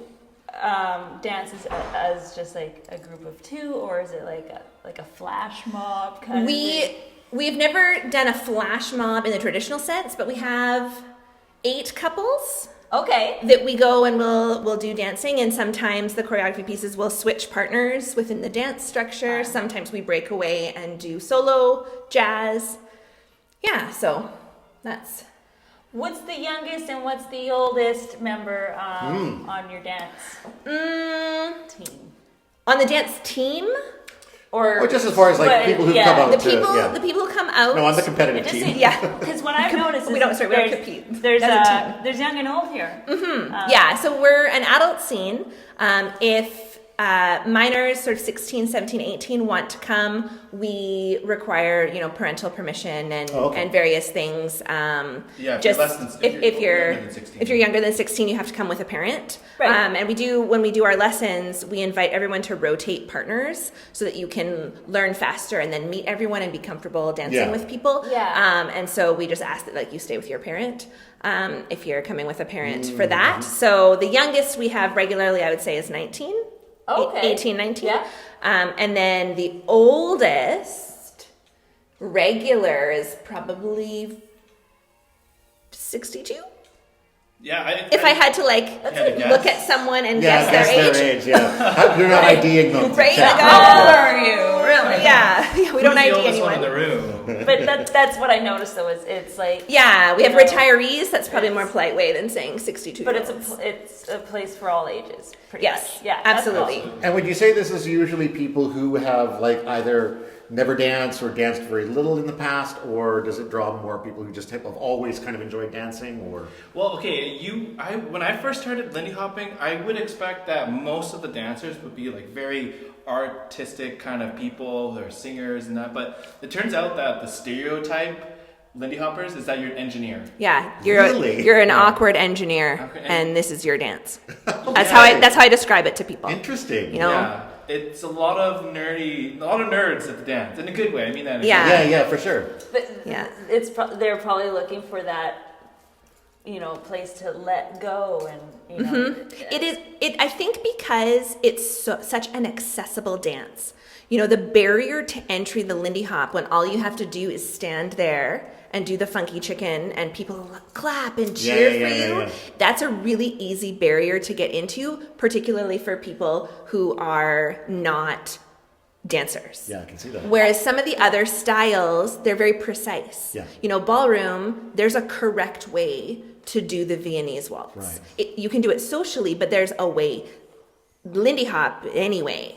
dances as just like a group of two, or is it like a flash mob kind of thing? We've never done a flash mob in the traditional sense, but we have 8 couples. Okay. That we go and we'll do dancing, and sometimes the choreography pieces will switch partners within the dance structure. Sometimes we break away and do solo jazz. Yeah, so that's. What's the youngest and what's the oldest member on your dance team? On the dance team? Or just as far as like people who come out. The people who come out. No, on the competitive team. Because what I've noticed is we don't compete. There's young and old here. Yeah, so we're an adult scene. If minors sort of 16, 17, 18 want to come, we require, parental permission and various things. If you're younger than 16, you have to come with a parent. Right. And when we do our lessons, we invite everyone to rotate partners so that you can learn faster and then meet everyone and be comfortable dancing with people. Yeah. And so we just ask that you stay with your parent. If you're coming with a parent for that. So the youngest we have regularly, I would say, is 19. Okay. 18, 19. Yeah. And then the oldest regular is probably 62. Yeah. If I had to look at someone and guess their age. You're not IDing them. Right? How old are you? Really? Yeah. We don't ID anyone. In the room. But that's what I noticed though, is it's like. Yeah, we have retirees. That's probably a more polite way than saying 62. But it's a place for all ages. Pretty much. Yeah. Absolutely. Awesome. And would you say this is usually people who have either never danced or danced very little in the past, or does it draw more people who just have always kind of enjoyed dancing? Or well, okay, when I first started Lindy hopping, I would expect that most of the dancers would be very artistic kind of people, they're singers and that, but it turns out that the stereotype Lindy hoppers is that you're an engineer. Yeah, Really? you're an awkward engineer, Okay. and this is your dance. That's how I describe it to people. interesting. Yeah, it's a lot of nerds at the dance in a good way. I mean that. Yeah. For sure. But they're probably looking for that, place to let go and I think because it's such an accessible dance. The barrier to entry, the Lindy Hop, when all you have to do is stand there and do the funky chicken and people clap and cheer for you. That's a really easy barrier to get into, particularly for people who are not dancers. Yeah, I can see that. Whereas some of the other styles, they're very precise. Yeah. Ballroom, there's a correct way to do the Viennese waltz. Right. You can do it socially, but there's a way. Lindy Hop, anyway,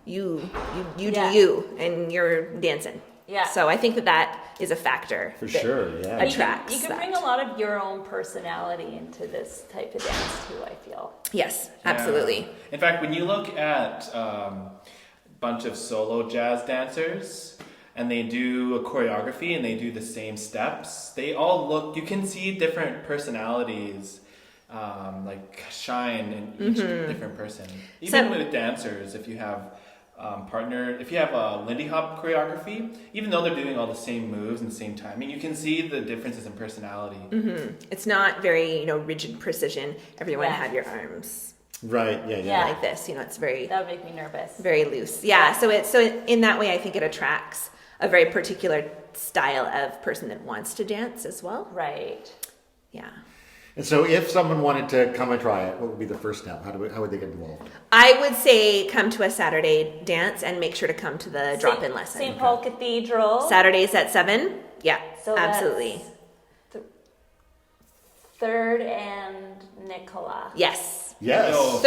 you do you, and you're dancing. Yeah. So I think that is a factor. For sure, yeah. Attracts You can bring a lot of your own personality into this type of dance too, I feel. Yes, absolutely. In fact, when you look at a bunch of solo jazz dancers and they do a choreography and they do the same steps, they all you can see different personalities shine in each different person. Even with dancers, if you have if you have a Lindy Hop choreography, even though they're doing all the same moves and the same timing, you can see the differences in personality. It's not very, rigid precision. Everyone have your arms Right, yeah. like this. It's very That would make me nervous. very loose. Yeah, so in that way I think it attracts a very particular style of person that wants to dance as well. Right. Yeah. And so if someone wanted to come and try it, what would be the first step? How would they get involved? I would say come to a Saturday dance and make sure to come to the drop-in lesson. St. Paul Cathedral. Saturdays at 7. Yeah, So absolutely. that's 3rd and Nicola. Yes. Yes. No.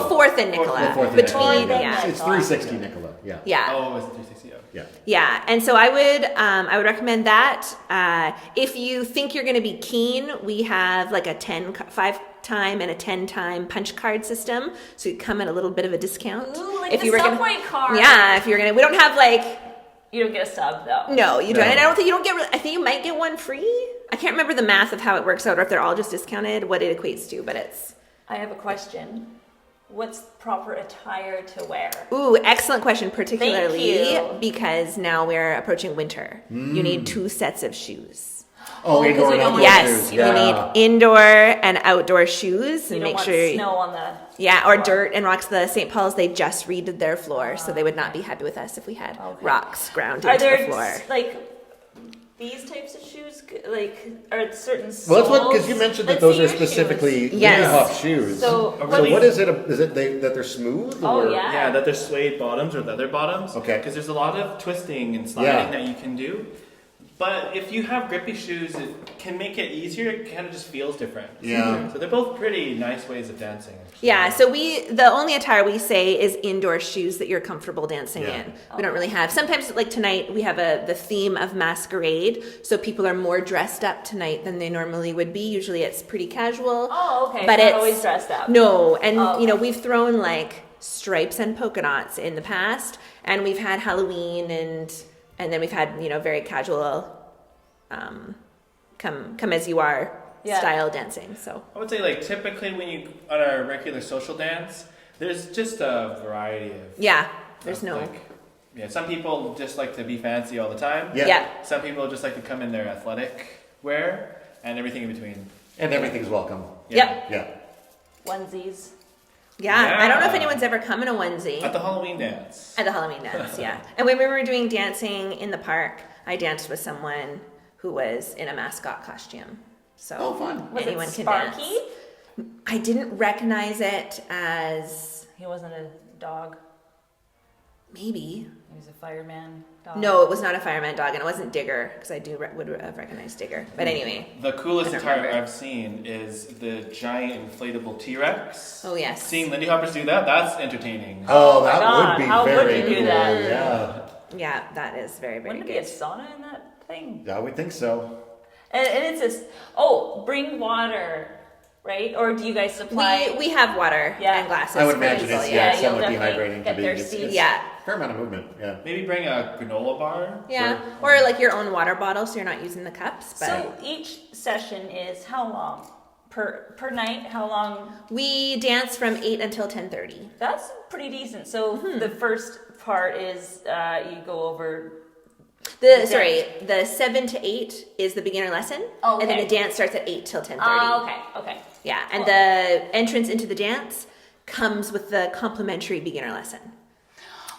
4th and Nicola. Fourth and Between, Nicola. yeah. It's 360 Nicola, yeah. Yeah. Oh, it's 360. Yeah. Yeah, and so I would recommend that. If you think you're going to be keen, we have a 5-time and a 10-time punch card system, so you come at a little bit of a discount. Ooh, if the you were Subway card. Yeah, if you're gonna, we don't have You don't get a sub though. No, you don't. No. And I don't think you don't get. I think you might get one free. I can't remember the math of how it works out, or if they're all just discounted, what it equates to, but it's. I have a question. what's proper attire to wear? Ooh, excellent question, particularly Thank you. because now we're approaching winter. You need 2 sets of shoes. Oh, Oh, indoor 'cause we and don't outdoor Yes, shoes. you need indoor and outdoor shoes, You and don't make want sure. snow on the Yeah, or dirt and rocks. The St. Paul's, they just redid their floor, so they would not be happy with us if we had rocks ground Are into there the floor. like these types of shoes? Like, are certain soles? Well, that's what, because you mentioned that Let's those see are your shoes. specifically Yes. Lindy Hop shoes. So what is it? Is it that they're smooth? Oh, or? yeah. Yeah, that they're suede bottoms or leather bottoms. Okay. Because there's a lot of twisting and sliding that you can do. But if you have grippy shoes, it can make it easier. It kind of just feels different. Yeah. So they're both pretty nice ways of dancing. Actually. Yeah, so the only attire we say is indoor shoes that you're comfortable dancing Yeah. in. We don't really have. Sometimes, like tonight, we have the theme of masquerade, so people are more dressed up tonight than they normally would be. Usually, it's pretty casual. Oh, okay. But Not it's always dressed up. No, and Oh, you know we've thrown like stripes and polka dots in the past, and we've had Halloween and then we've had very casual, come as you are style dancing. So I would say, like, typically when you on a regular social dance, there's just a variety of. yeah, there's of, no. Like, yeah, some people just like to be fancy all the time. Yeah. Yeah. Some people just like to come in their athletic wear and everything in between. And everything's welcome. Yep. Yeah. Onesies. Yeah, I don't know if Yeah. anyone's ever come in a onesie. At the Halloween dance. At the Halloween dance, yeah. And when we were doing dancing in the park, I danced with someone who was in a mascot costume. So Oh, fun. Was anyone it can Sparky? dance. I didn't recognize it as He wasn't a dog. maybe. He was a fireman dog. No, it was not a fireman dog, and it wasn't Digger because I would have recognized Digger. But anyway, The coolest I don't attire remember. I've seen is the giant inflatable T-Rex. oh yes, Seeing Lindy Hoppers do that, that's entertaining. Oh, my that God. would be How would very you do cool. that? Yeah. yeah, that is very very Wouldn't it be a good. sauna in that thing? Yeah, I would think so. And it says, bring water, right? Or do you guys supply? We have water Yeah. and glasses. I would for imagine people, it's yeah, somewhat you'll definitely dehydrating get to be. thirsty. It's yeah. a fair amount of movement. Yeah. Maybe bring a granola bar. Yeah, Sure. or like your own water bottle, so you're not using the cups. But So each session is how long per night? How long? we dance from 8 until 10:30. That's pretty decent. So the first part is you go over. The 7 to 8 is the beginner lesson, Oh, and then okay. the dance starts at 8 till 10:30. Okay. Yeah, and Cool. the entrance into the dance comes with the complimentary beginner lesson.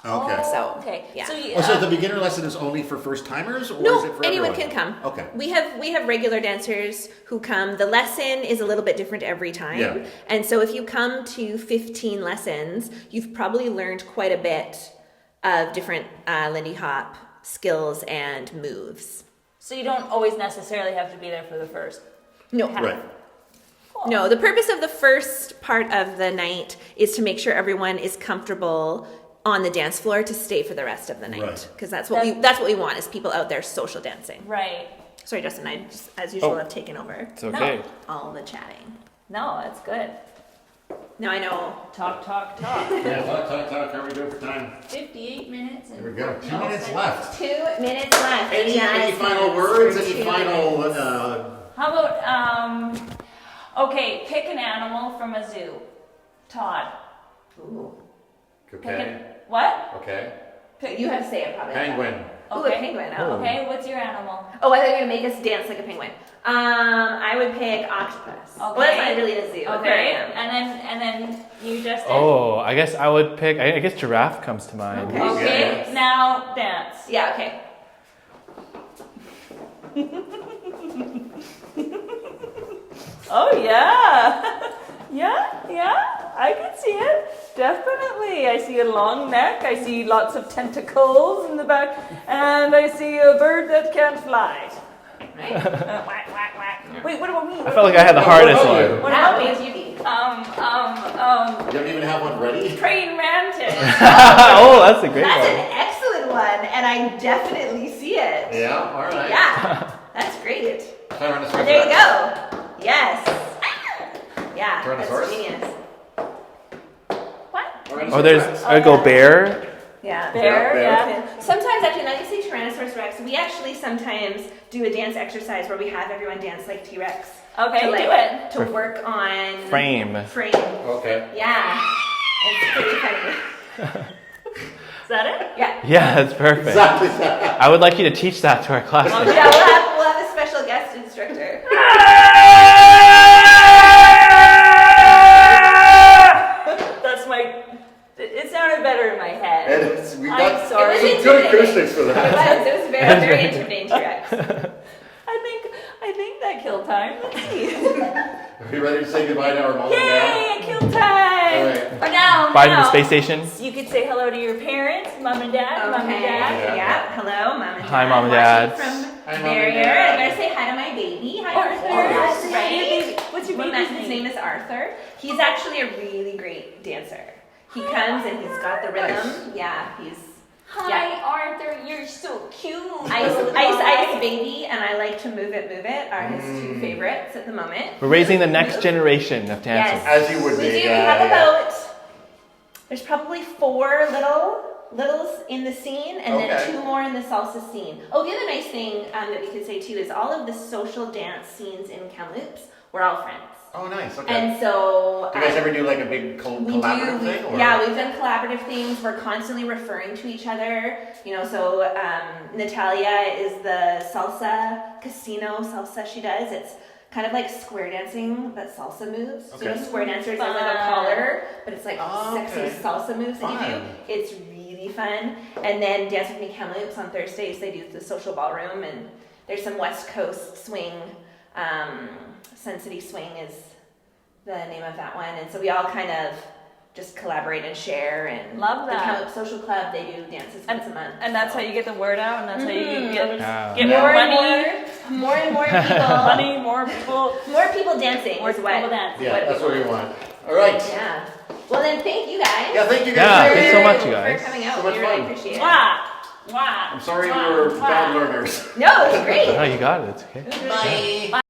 Okay. So, okay. yeah. So, you, Oh, so the beginner lesson is only for first timers, or is it No, for anyone everyone? can come. Okay. We have regular dancers who come. The lesson is a little bit different every time. Yeah. And so if you come to 15 lessons, you've probably learned quite a bit of different Lindy Hop skills and moves. so you don't always necessarily have to be there for the first. No. half. Right. Cool. No, the purpose of the first part of the night is to make sure everyone is comfortable on the dance floor to stay for the rest of the night, Right. because that's what we want is people out there social dancing. Right. Sorry, Justin, I just, as usual, Oh. have taken over It's okay. all the chatting. No, that's good. Now I know. Talk. Yeah, talk. How are we doing for time? 58 minutes. And There we go. 2 minutes left. 2 minutes left. Any Yes, final yes, words? for Any 2 final? minutes. How about okay, pick an animal from a zoo. Todd. Ooh. Pick Okay. an, what? Okay. Pick, You have to say it probably. Penguin. Ooh, a Okay. penguin. Oh. Okay, what's your animal? Oh, I thought you were gonna make us dance like a penguin. I would pick octopus. Well, that's not really a zoo. Okay, Aquarium. and then you just Oh, I guess I would pick. I guess giraffe comes to mind. Okay. Okay, Yes. now dance. Yeah. Okay. Oh yeah. yeah, I can see it. Definitely. I see a long neck, I see lots of tentacles in the back, and I see a bird that can't fly. Right. Whack, whack, whack. Wait, what about me? I felt like I had the hardest about you? one. What Now, about what me? would you be? You don't even have one ready? Praying mantis. Oh, that's a great That's one. an excellent one, and I definitely see it. Yeah. All right. Yeah, that's great. Tyrannosaurus And there you Rex. go. Yes. Yeah, Tyrannosaurus? that's genius. What? Tyrannosaurus Oh, there's Rex. I go bear. Yeah. Bear, bear. yeah. Sometimes, actually, now you say Tyrannosaurus Rex, we actually sometimes do a dance exercise where we have everyone dance like T-Rex. Okay, to, like, do it. To work on Frame. Frame. Okay. Yeah. It's pretty funny. Is that it? Yeah. Yeah, that's perfect. Exactly that. I would like you to teach that to our Oh, classmates. yeah, we'll have a special guest instructor. That's my. It sounded better in my head. And we got I'm sorry. It was some good intimidating. acoustics for It that. was very, very intimidating T-Rex. I think that killed time. Let's see. Are you ready to say goodbye to our mom and dad? Yay! Kill time. All right. Or now. Bye to the now. space station. You could say hello to your parents, mom and dad, mom and Okay. dad. Yeah. Hello, mom and dad. Hi, Mom and Watching Dad. From Hi, Mom and barrier. Dad. I'm gonna say hi to my baby. Hi, Oh, Arthur. Arthur. Right? What's your Well, baby's his name? name is Arthur. He's actually a really great dancer. He comes and he's got the rhythm. Nice. Yeah, he's Hi, Arthur. You're so cute. Ice Baby and I Like to Move It are his two favorites at the moment. We're raising the next generation of dancers. Yes. As you would We be. do. We Yeah, have yeah. about, there's probably 4 littles in the scene and Okay. then 2 more in the salsa scene. Oh, the other nice thing that we could say too is all of the social dance scenes in Kamloops, we're all friends. Oh, nice. Okay. And so do you guys ever do like a big we collaborative do, thing? Or? yeah, we've done collaborative things. We're constantly referring to each other. You know, so Natalia is the salsa casino salsa she does. It's kind of like square dancing, but salsa moves. So you know, Okay. square dancers have like a Fun. collar, but it's like Oh, sexy okay. salsa moves that you do. Fun. It's really fun. And then Dance With Me Kamloops on Thursdays, they do the social ballroom, and there's some West Coast swing. Sun City Swing is the name of that one, and so we all kind of just collaborate and share. And Love that. The Kamloops Social Club, they do dances once a month, And that's so. how you get the word out, and that's how you get Yeah. more and money, more and more people, money, more people. more people dancing. More is what, people dance. Yeah, what that's we what we want. want. All right. Yeah. Well then, thank you guys. Yeah, thank you Yeah, guys. thanks so much, you guys. For coming out, So much we really fun. appreciate it. Wah, wah. I'm sorry wah, we were wah. bad learners. No, it was great. No, you got it. It's okay. It was great. Bye.